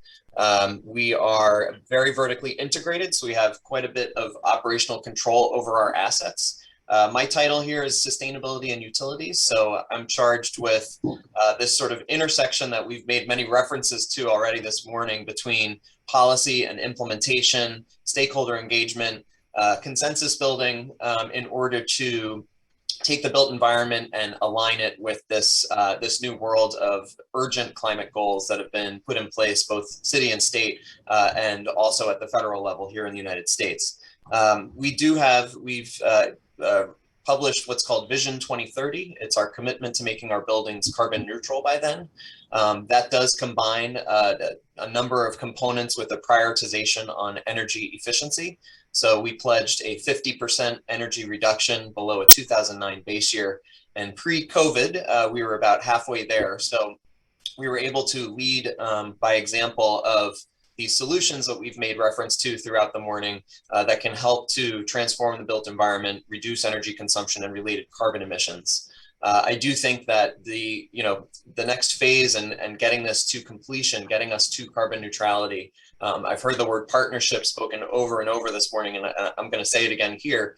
We are very vertically integrated, so we have quite a bit of operational control over our assets. My title here is Sustainability and Utilities, so I'm charged with this sort of intersection that we've made many references to already this morning between policy and implementation, stakeholder engagement, consensus building, in order to take the built environment and align it with this new world of urgent climate goals that have been put in place, both city and state, and also at the federal level here in the United States. We've published what's called Vision 2030. It's our commitment to making our buildings carbon neutral by then. That does combine a number of components with a prioritization on energy efficiency. So we pledged a 50% energy reduction below a 2009 base year. And pre-COVID, we were about halfway there. So we were able to lead by example of these solutions that we've made reference to throughout the morning that can help to transform the built environment, reduce energy consumption and related carbon emissions. I do think that the next phase and getting this to completion, getting us to carbon neutrality, I've heard the word partnership spoken over and over this morning, and I'm going to say it again here,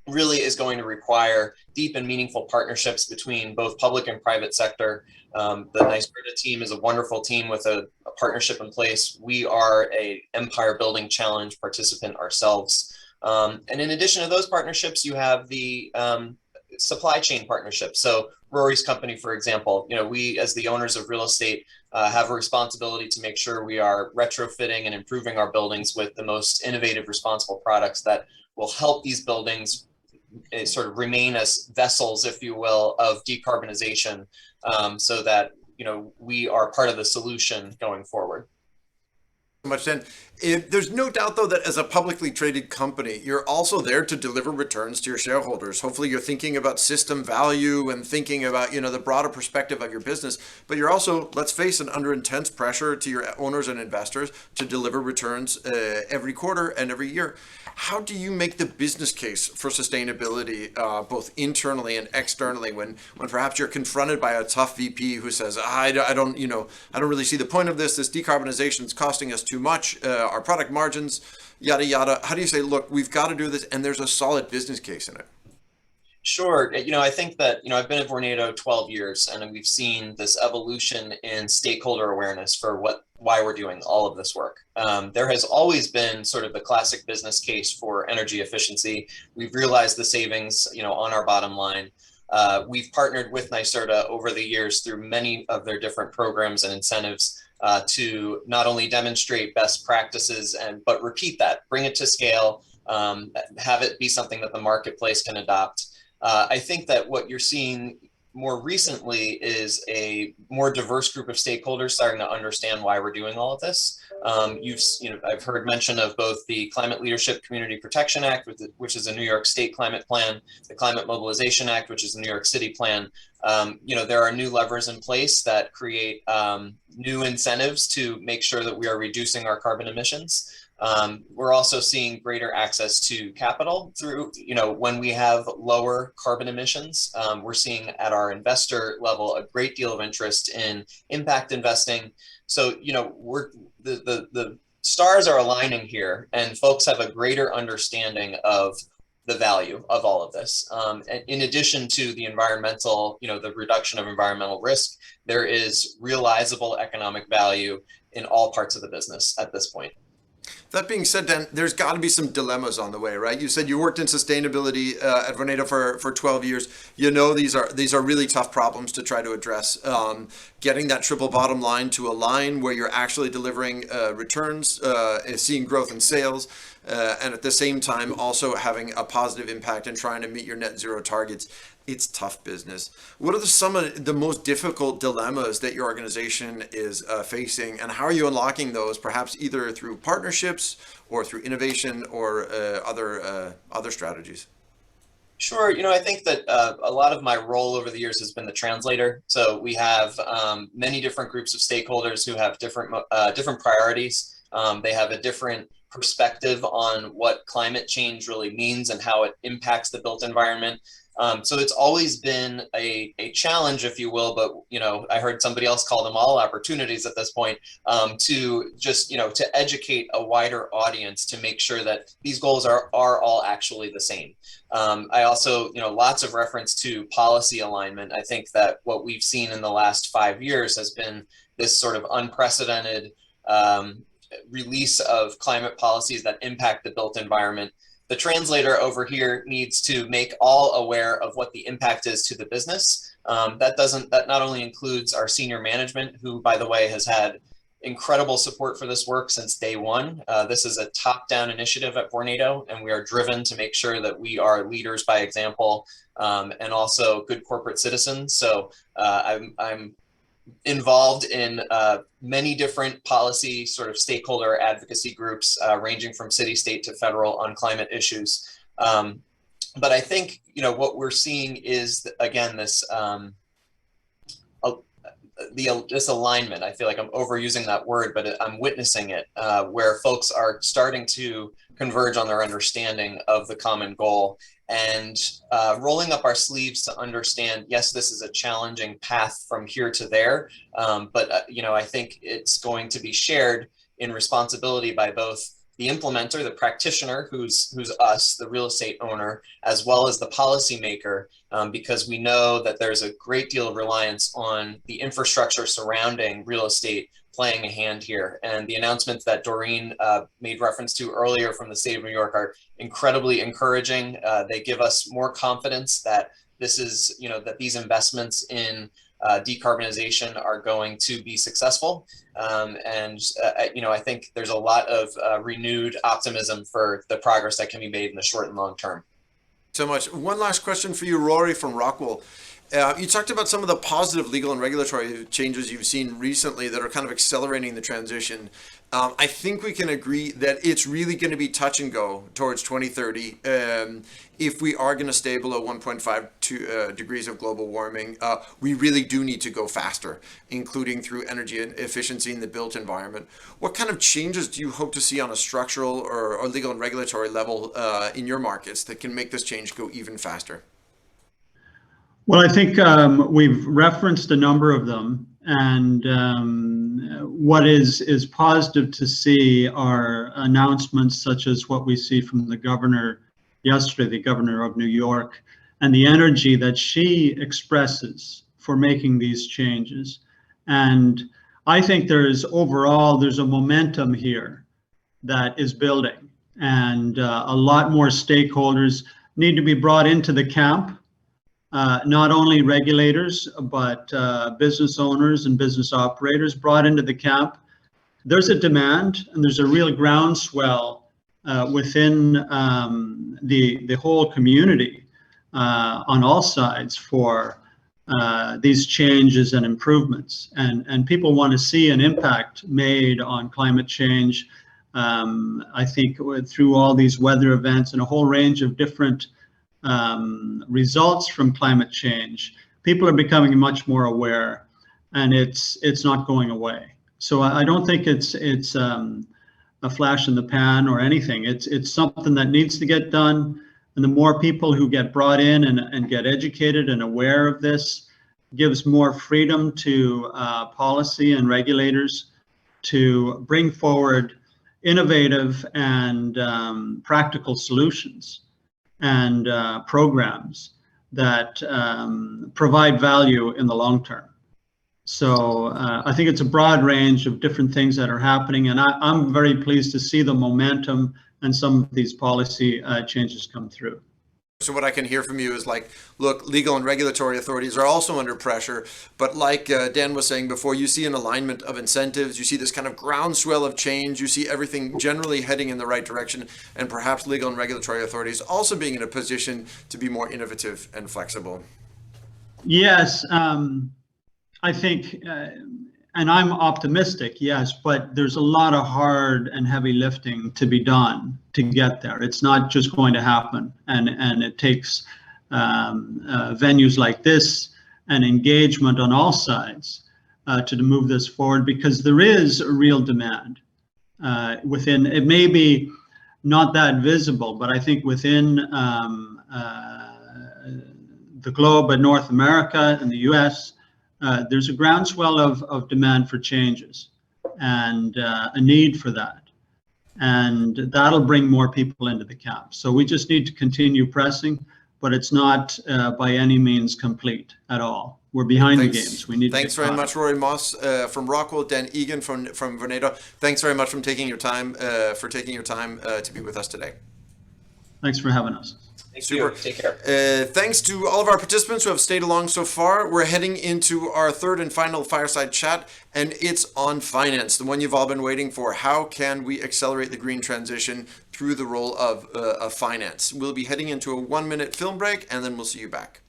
really is going to require deep and meaningful partnerships between both public and private sector. The Nyserda team is a wonderful team with a partnership in place. We are a Empire Building Challenge participant ourselves. And in addition to those partnerships, you have the supply chain partnerships. So Rory's company, for example, we as the owners of real estate have a responsibility to make sure we are retrofitting and improving our buildings with the most innovative, responsible products that will help these buildings sort of remain as vessels, if you will, of decarbonization, so that we are part of the solution going forward. much, Dan. There's no doubt, though, that as a publicly traded company, you're also there to deliver returns to your shareholders. Hopefully, you're thinking about system value and thinking about, the broader perspective of your business. But you're also, let's face it, under intense pressure to your owners and investors to deliver returns every quarter and every year. How do you make the business case for sustainability, both internally and externally, when perhaps you're confronted by a tough VP who says, I don't really see the point of this. This decarbonization is costing us too much. Our product margins, yada, yada. How do you say, look, we've got to do this, and there's a solid business case in it? Sure. I think that, I've been at Vornado 12 years, and we've seen this evolution in stakeholder awareness for why we're doing all of this work. There has always been sort of the classic business case for energy efficiency. We've realized the savings, on our bottom line. We've partnered with Nyserda over the years through many of their different programs and incentives to not only demonstrate best practices but repeat that, bring it to scale, have it be something that the marketplace can adopt. I think that what you're seeing more recently is a more diverse group of stakeholders starting to understand why we're doing all of this. I've heard mention of both the Climate Leadership Community Protection Act, which is a New York State climate plan, the Climate Mobilization Act, which is a New York City plan. There are new levers in place that create new incentives to make sure that we are reducing our carbon emissions. We're also seeing greater access to capital through, when we have lower carbon emissions. We're seeing at our investor level a great deal of interest in impact investing. So, the stars are aligning here, and folks have a greater understanding of the value of all of this. And in addition to the environmental, the reduction of environmental risk, there is realizable economic value in all parts of the business at this point. That being said, Dan, there's got to be some dilemmas on the way, right? You said you worked in sustainability at Vornado for 12 years. These are really tough problems to try to address. Getting that triple bottom line to align where you're actually delivering returns, seeing growth in sales, and at the same time also having a positive impact and trying to meet your net zero targets. It's tough business. What are some of the most difficult dilemmas that your organization is facing, and how are you unlocking those, perhaps either through partnerships or through innovation or other strategies? Sure. I think that a lot of my role over the years has been the translator. So we have many different groups of stakeholders who have different priorities. They have a different perspective on what climate change really means and how it impacts the built environment. So it's always been a challenge, if you will, but, I heard somebody else call them all opportunities at this point, to just, to educate a wider audience to make sure that these goals are all actually the same. I also, lots of reference to policy alignment. I think that what we've seen in the last 5 years has been this sort of unprecedented release of climate policies that impact the built environment. The translator over here needs to make all aware of what the impact is to the business. That not only includes our senior management, who, by the way, has had incredible support for this work since day one. This is a top-down initiative at Vornado, and we are driven to make sure that we are leaders by example, and also good corporate citizens. So I'm involved in many different policy sort of stakeholder advocacy groups, ranging from city, state to federal on climate issues. But I think, what we're seeing is, again, this alignment. I feel like I'm overusing that word, but I'm witnessing it, where folks are starting to converge on their understanding of the common goal, and rolling up our sleeves to understand, yes, this is a challenging path from here to there, but I think it's going to be shared in responsibility by both the implementer, the practitioner, who's us, the real estate owner, as well as the policymaker, because we know that there's a great deal of reliance on the infrastructure surrounding real estate playing a hand here. And the announcements that Doreen made reference to earlier from the state of New York are incredibly encouraging. They give us more confidence that that these investments in decarbonization are going to be successful. I think there's a lot of renewed optimism for the progress that can be made in the short and long term. So much. One last question for you, Rory from Rockwool. You talked about some of the positive legal and regulatory changes you've seen recently that are kind of accelerating the transition. I think we can agree that it's really going to be touch and go towards 2030. If we are going to stay below 1.5 degrees of global warming, we really do need to go faster, including through energy efficiency in the built environment. What kind of changes do you hope to see on a structural or legal and regulatory level in your markets that can make this change go even faster? Well, I think we've referenced a number of them, and what is positive to see are announcements such as what we see from the governor yesterday, the governor of New York, and the energy that she expresses for making these changes. And I think there's a momentum here that is building, and a lot more stakeholders need to be brought into the camp. Not only regulators, but business owners and business operators brought into the camp. There's a demand and there's a real groundswell within the whole community on all sides for these changes and improvements. And people want to see an impact made on climate change. I think through all these weather events and a whole range of different results from climate change, people are becoming much more aware, and it's not going away. So I don't think it's a flash in the pan or anything. It's something that needs to get done, and the more people who get brought in and get educated and aware of this gives more freedom to policy and regulators to bring forward innovative and practical solutions and programs that provide value in the long term. So I think it's a broad range of different things that are happening, and I'm very pleased to see the momentum and some of these policy changes come through. So what I can hear from you is like, look, legal and regulatory authorities are also under pressure, but like Dan was saying before, you see an alignment of incentives, you see this kind of groundswell of change, you see everything generally heading in the right direction, and perhaps legal and regulatory authorities also being in a position to be more innovative and flexible. Yes, I think, and I'm optimistic, yes, but there's a lot of hard and heavy lifting to be done to get there. It's not just going to happen, and it takes venues like this and engagement on all sides to move this forward, because there is a real demand within. It may be not that visible, but I think within the globe and North America and the US, there's a groundswell of demand for changes and a need for that. And that'll bring more people into the camp. So we just need to continue pressing, but it's not by any means complete at all. We're behind the games. We need. Thanks very much, Rory Moss from Rockwool, Dan Egan from Vornado. Thanks very much for taking your time to be with us today. Thanks for having us. Super. Take care. Thanks to all of our participants who have stayed along so far. We're heading into our third and final fireside chat, and it's on finance, the one you've all been waiting for. How can we accelerate the green transition through the role of finance? We'll be heading into a 1-minute film break, and then we'll see you back.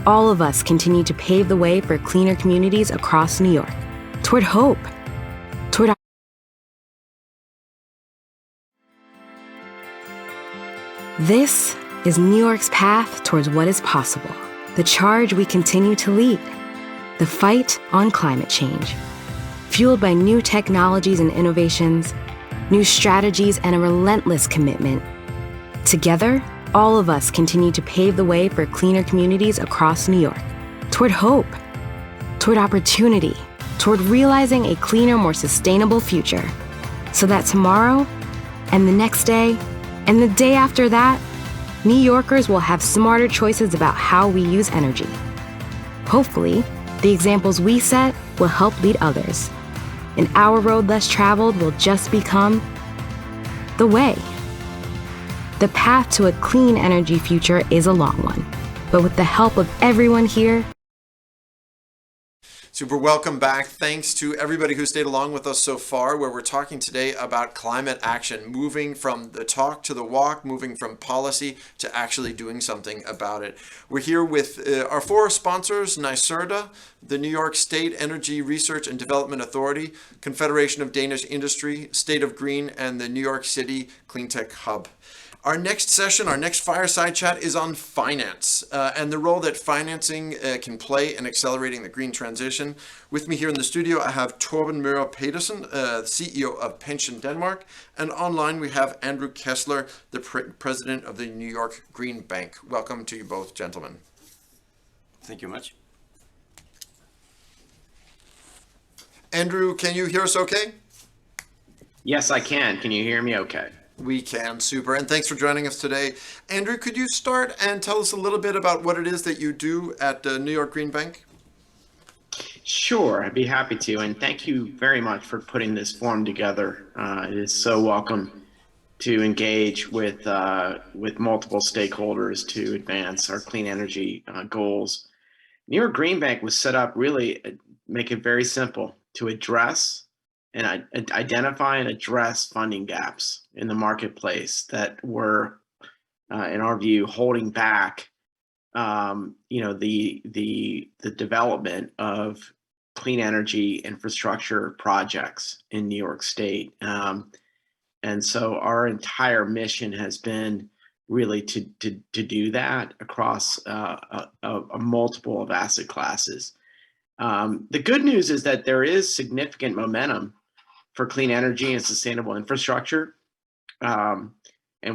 All of us continue to pave the way for cleaner communities across New York, toward hope, toward. This is New York's path towards what is possible, the charge we continue to lead, the fight on climate change. Fueled by new technologies and innovations, new strategies, and a relentless commitment. Together, all of us continue to pave the way for cleaner communities across New York, toward hope, toward opportunity, toward realizing a cleaner, more sustainable future, so that tomorrow, and the next day, and the day after that, New Yorkers will have smarter choices about how we use energy. Hopefully, the examples we set will help lead others, and our road less traveled will just become the way. The path to a clean energy future is a long one, but with the help of everyone here, Super welcome back. Thanks to everybody who stayed along with us so far, where we're talking today about climate action, moving from the talk to the walk, moving from policy to actually doing something about it. We're here with our four sponsors: Nyserda, the New York State Energy Research and Development Authority, Confederation of Danish Industry, State of Green, and the New York City Cleantech Hub. Our next session, our next fireside chat is on finance and the role that financing can play in accelerating the green transition. With me here in the studio, I have Torben Møller Pedersen, CEO of Pension Denmark, and online we have Andrew Kessler, the president of the New York Green Bank. Welcome to you both, gentlemen. Thank you much. Andrew, can you hear us okay? Yes, I can. Can you hear me okay? We can, super. And thanks for joining us today. Andrew, could you start and tell us a little bit about what it is that you do at New York Green Bank? Sure, I'd be happy to. And thank you very much for putting this forum together. It is so welcome to engage with multiple stakeholders to advance our clean energy goals. New York Green Bank was set up really, make it very simple, to address and identify and address funding gaps in the marketplace that were, in our view, holding back, the development of clean energy infrastructure projects in New York State. And so our entire mission has been really to do that across a multiple of asset classes. The good news is that there is significant momentum for clean energy and sustainable infrastructure. And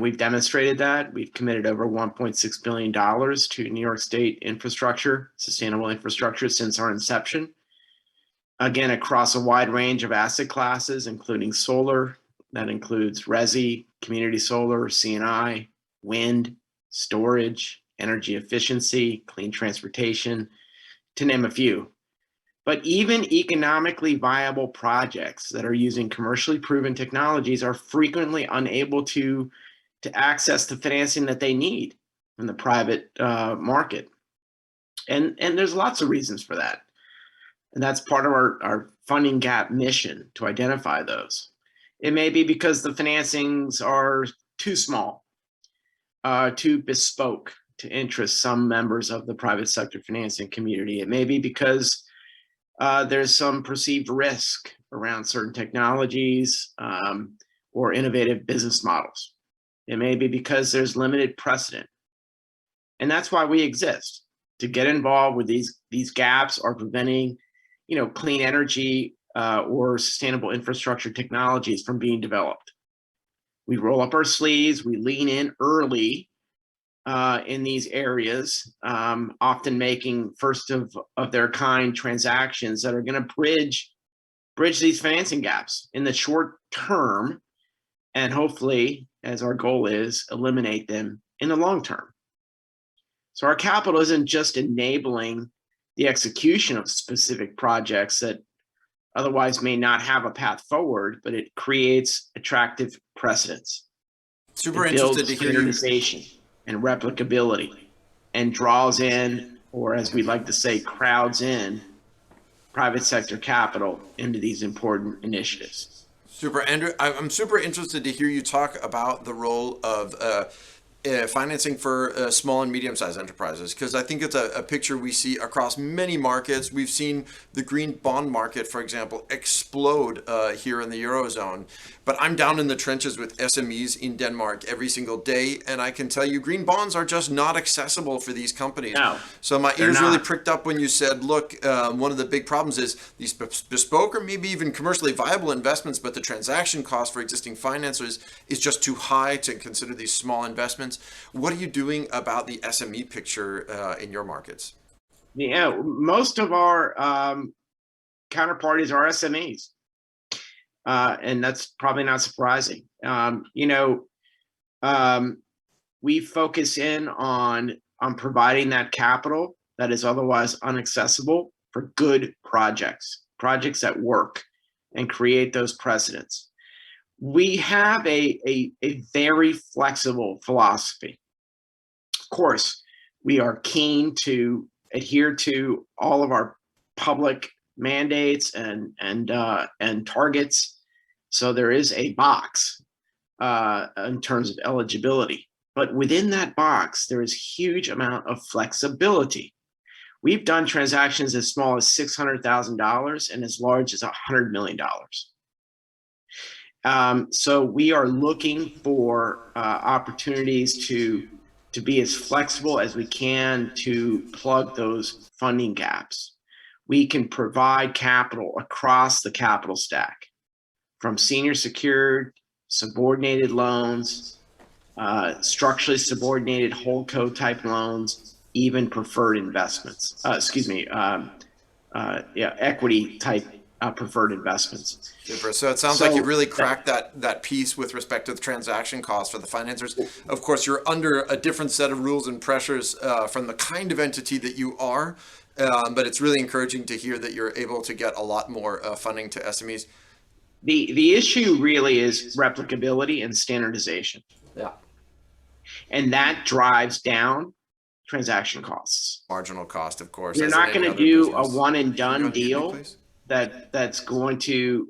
we've demonstrated that. We've committed over $1.6 billion to New York State infrastructure, sustainable infrastructure, since our inception. Again, across a wide range of asset classes, including solar, that includes resi, community solar, C&I, wind, storage, energy efficiency, clean transportation, to name a few. But even economically viable projects that are using commercially proven technologies are frequently unable to access the financing that they need in the private market. And there's lots of reasons for that. And that's part of our funding gap mission, to identify those. It may be because the financings are too small, too bespoke to interest some members of the private sector financing community. It may be because there's some perceived risk around certain technologies or innovative business models. It may be because there's limited precedent. And that's why we exist, to get involved with these gaps or preventing, clean energy or sustainable infrastructure technologies from being developed. We roll up our sleeves, we lean in early in these areas, often making first of their kind transactions that are going to bridge these financing gaps in the short term, and hopefully, as our goal is, eliminate them in the long term. So our capital isn't just enabling the execution of specific projects that otherwise may not have a path forward, but it creates attractive precedents. Super interested to hear you. And replicability, and draws in, or as we like to say, crowds in private sector capital into these important initiatives. Super, Andrew. I'm super interested to hear you talk about the role of financing for small and medium-sized enterprises, because I think it's a picture we see across many markets. We've seen the green bond market, for example, explode here in the Eurozone. But I'm down in the trenches with SMEs in Denmark every single day, and I can tell you green bonds are just not accessible for these companies. No, so my ears really pricked up when you said, look, one of the big problems is these bespoke or maybe even commercially viable investments, but the transaction cost for existing financiers is just too high to consider these small investments. What are you doing about the SME picture in your markets? Yeah, most of our counterparties are SMEs. And that's probably not surprising. We focus in on providing that capital that is otherwise inaccessible for good projects that work and create those precedents. We have a very flexible philosophy. Of course, we are keen to adhere to all of our public mandates and targets. So there is a box in terms of eligibility, but within that box, there is huge amount of flexibility. We've done transactions as small as $600,000 and as large as $100 million. So we are looking for opportunities to be as flexible as we can to plug those funding gaps. We can provide capital across the capital stack, from senior secured, subordinated loans, structurally subordinated holdco type loans, even preferred investments. Equity type preferred investments. Super. So it sounds like you really cracked that piece with respect to the transaction costs for the financiers. Of course, you're under a different set of rules and pressures from the kind of entity that you are, but it's really encouraging to hear that you're able to get a lot more funding to SMEs. The issue really is replicability and standardization. Yeah. And that drives down transaction costs. Marginal cost, of course. You're not going to do a one and done deal that's going to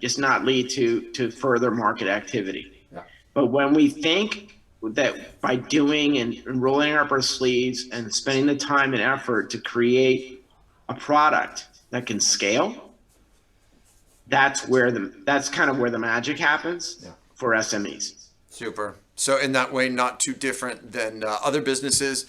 just not lead to further market activity. Yeah. But when we think that by doing and rolling up our sleeves and spending the time and effort to create a product that can scale, that's kind of where the magic happens for SMEs. Super. So in that way, not too different than other businesses.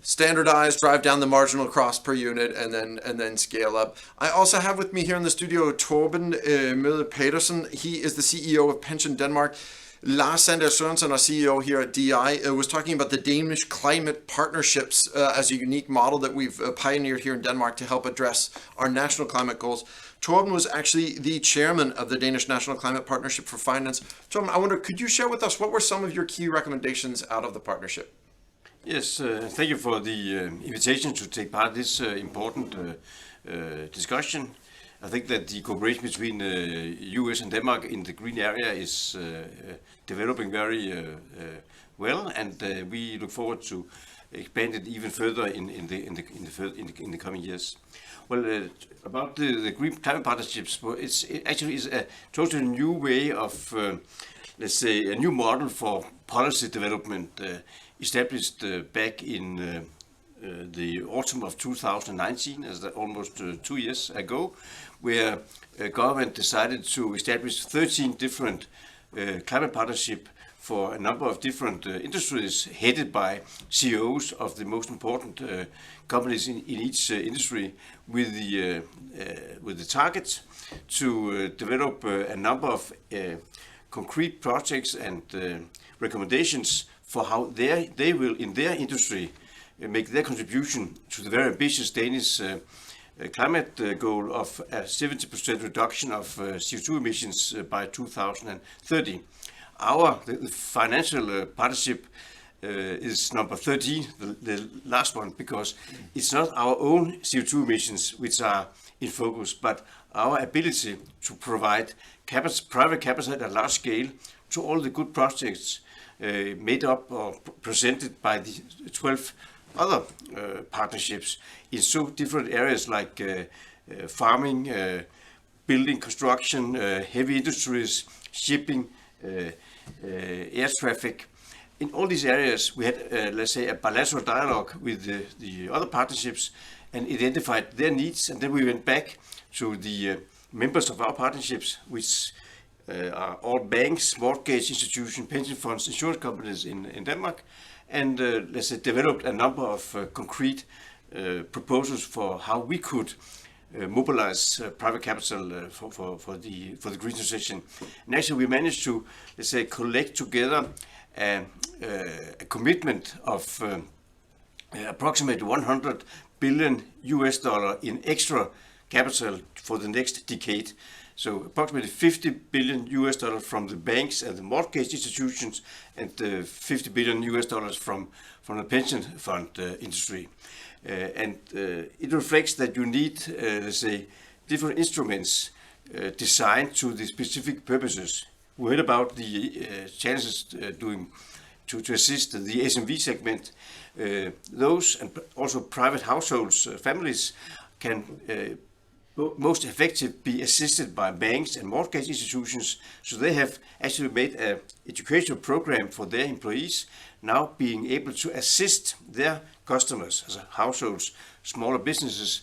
Standardize, drive down the marginal cost per unit, and then scale up. I also have with me here in the studio Torben Møller Pedersen. He is the CEO of Pension Denmark. Lars Sander Sørensen, our CEO here at DI, was talking about the Danish climate partnerships as a unique model that we've pioneered here in Denmark to help address our national climate goals. Torben was actually the chairman of the Danish National Climate Partnership for Finance. Torben, I wonder, could you share with us what were some of your key recommendations out of the partnership? Yes, thank you for the invitation to take part in this important discussion. I think that the cooperation between US and Denmark in the green area is developing very well, and we look forward to expand it even further in the coming years. Well, about the green climate partnerships, it actually is a totally new way of, let's say, a new model for policy development established back in the autumn of 2019, as almost 2 years ago, where government decided to establish 13 different climate partnership for a number of different industries headed by CEOs of the most important companies in each industry, with the target to develop a number of concrete projects and recommendations for how they will in their industry make their contribution to the very ambitious Danish climate goal of a 70% reduction of CO2 emissions by 2030. The financial partnership is number 13, the last one, because it's not our own CO2 emissions which are in focus, but our ability to provide private capital at a large scale to all the good projects made up or presented by the 12 other partnerships in so different areas like farming, building, construction, heavy industries, shipping, air traffic. In all these areas, we had, let's say, a bilateral dialogue with the other partnerships and identified their needs, and then we went back to the members of our partnerships, which are all banks, mortgage institutions, pension funds, insurance companies in Denmark, and let's say developed a number of concrete proposals for how we could mobilize private capital for the green transition. And actually, we managed to, let's say, collect together a commitment of approximately $100 billion in extra capital for the next decade. So approximately $50 billion from the banks and the mortgage institutions, and $50 billion from the pension fund industry. And it reflects that you need, let's say, different instruments designed to the specific purposes. we heard about the challenges to assist the SMV segment. Those and also private households, families can most effective be assisted by banks and mortgage institutions. So they have actually made an educational program for their employees, now being able to assist their customers, as households, smaller businesses,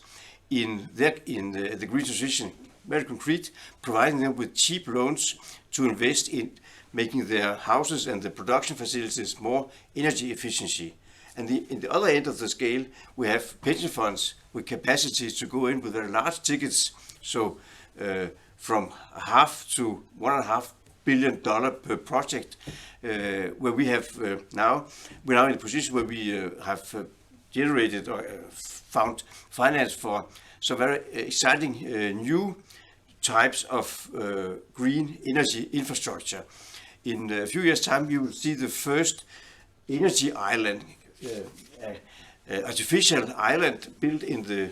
in the green transition, very concrete, providing them with cheap loans to invest in making their houses and the production facilities more energy efficiency. And in the other end of the scale, we have pension funds with capacity to go in with very large tickets. So from $0.5 to $1.5 billion per project, where we have we're now in a position where we have generated or found finance for some very exciting new types of green energy infrastructure. In a few years' time, you will see the first energy island, artificial island built in the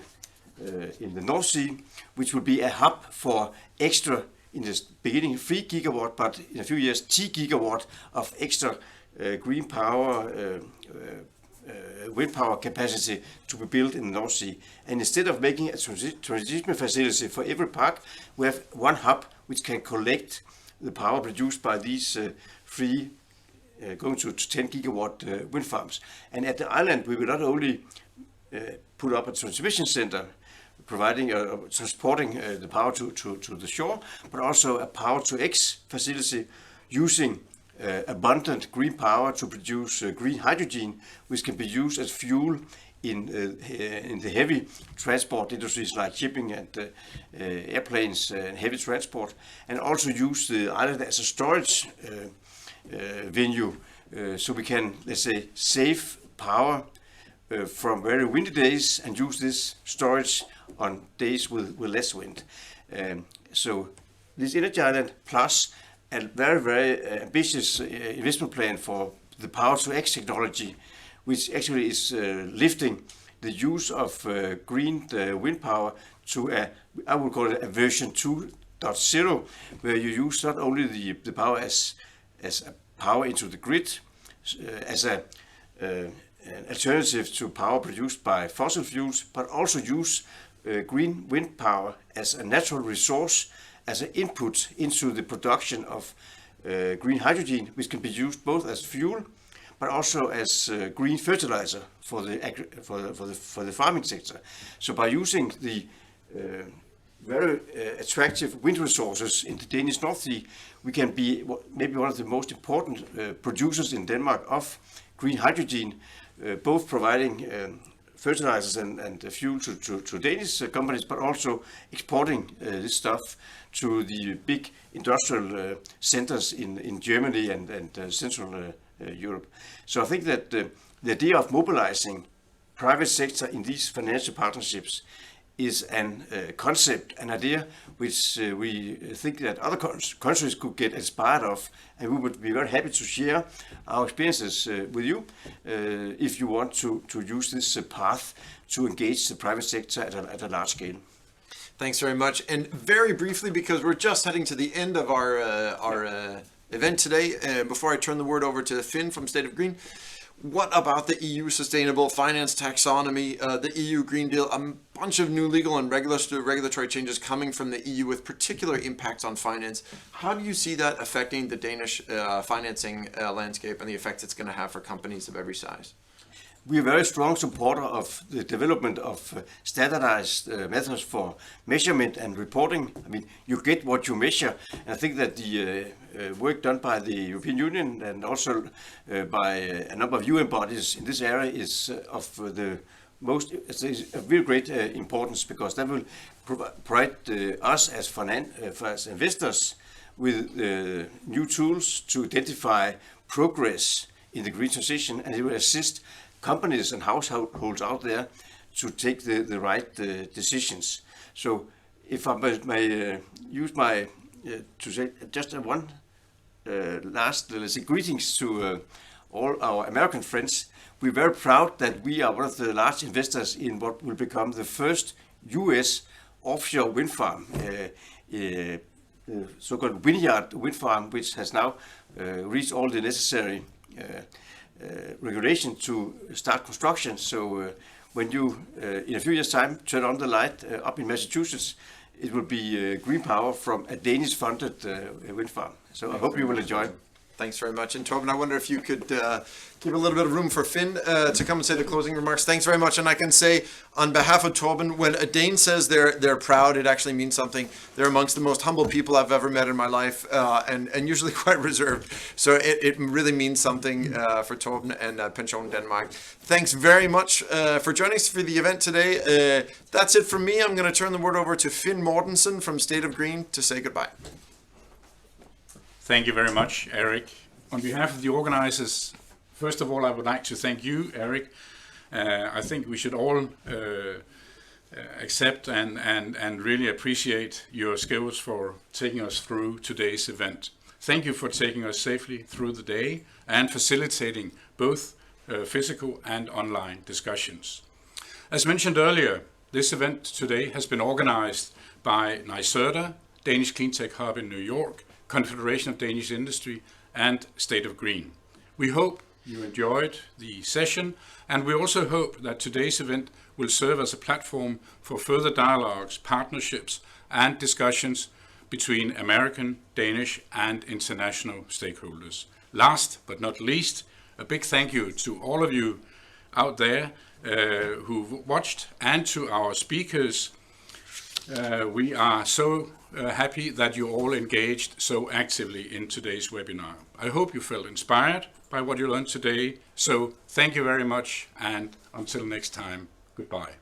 North Sea, which will be a hub for extra, in the beginning 3 gigawatt, but in a few years 10 gigawatt of extra green power, wind power capacity to be built in the North Sea. And instead of making a transition facility for every park, we have one hub which can collect the power produced by these going to 10 gigawatt wind farms. And at the island, we will not only put up a transmission center, providing transporting the power to the shore, but also a power to X facility using abundant green power to produce green hydrogen, which can be used as fuel in the heavy transport industries like shipping and airplanes and heavy transport, and also use the island as a storage venue, so we can, let's say, save power from very windy days and use this storage on days with less wind. So this energy island plus a very, very ambitious investment plan for the power to X technology, which actually is lifting the use of green wind power to I would call it a version 2.0, where you use not only the power as a power into the grid, as an alternative to power produced by fossil fuels, but also use green wind power as a natural resource, as an input into the production of green hydrogen, which can be used both as fuel, but also as green fertilizer for the farming sector. So by using the very attractive wind resources in the Danish North Sea, we can be maybe one of the most important producers in Denmark of green hydrogen, both providing fertilizers and fuel to Danish companies, but also exporting this stuff to the big industrial centers in Germany and Central Europe. So I think that the idea of mobilizing private sector in these financial partnerships is an concept, an idea which we think that other countries could get inspired of, and we would be very happy to share our experiences with you if you want to use this path to engage the private sector at a large scale. Thanks very much. And very briefly, because we're just heading to the end of our event today, before I turn the word over to Finn from State of Green, what about the EU Sustainable Finance Taxonomy, the EU Green Deal, a bunch of new legal and regulatory changes coming from the EU with particular impacts on finance? How do you see that affecting the Danish financing landscape and the effects it's going to have for companies of every size? We are very strong supporter of the development of standardized methods for measurement and reporting. I mean, you get what you measure. And I think that the work done by the European Union and also by a number of UN bodies in this area is of the most, it's a real great importance, because that will provide us as investors with new tools to identify progress in the green transition, and it will assist companies and households out there to take the right decisions. So if I may use my, to say just one last, let's say, greetings to all our American friends. We're very proud that we are one of the large investors in what will become the first US offshore wind farm, the the so-called Vineyard wind farm, which has now reached all the necessary regulation to start construction. So when you, in a few years' time, turn on the light up in Massachusetts, it will be green power from a Danish-funded wind farm. So I hope you will enjoy it. Thanks very much. And Torben, I wonder if you could give a little bit of room for Finn to come and say the closing remarks. Thanks very much. And I can say on behalf of Torben, when a Dane says they're proud, it actually means something. They're amongst the most humble people I've ever met in my life, and usually quite reserved. So it really means something for Torben and Pension Denmark. Thanks very much for joining us for the event today. That's it from me. I'm going to turn the word over to Finn Mortensen from State of Green to say goodbye. Thank you very much, Eric. On behalf of the organizers, first of all, I would like to thank you, Eric. I think we should all accept and really appreciate your skills for taking us through today's event. Thank you for taking us safely through the day and facilitating both physical and online discussions. As mentioned earlier, this event today has been organized by Nyserda, Danish Cleantech Hub in New York, Confederation of Danish Industry, and State of Green. We hope you enjoyed the session, and we also hope that today's event will serve as a platform for further dialogues, partnerships, and discussions between American, Danish, and international stakeholders. Last but not least, a big thank you to all of you out there who've watched, and to our speakers. We are so happy that you all engaged so actively in today's webinar. I hope you felt inspired by what you learned today. So thank you very much, and until next time, goodbye.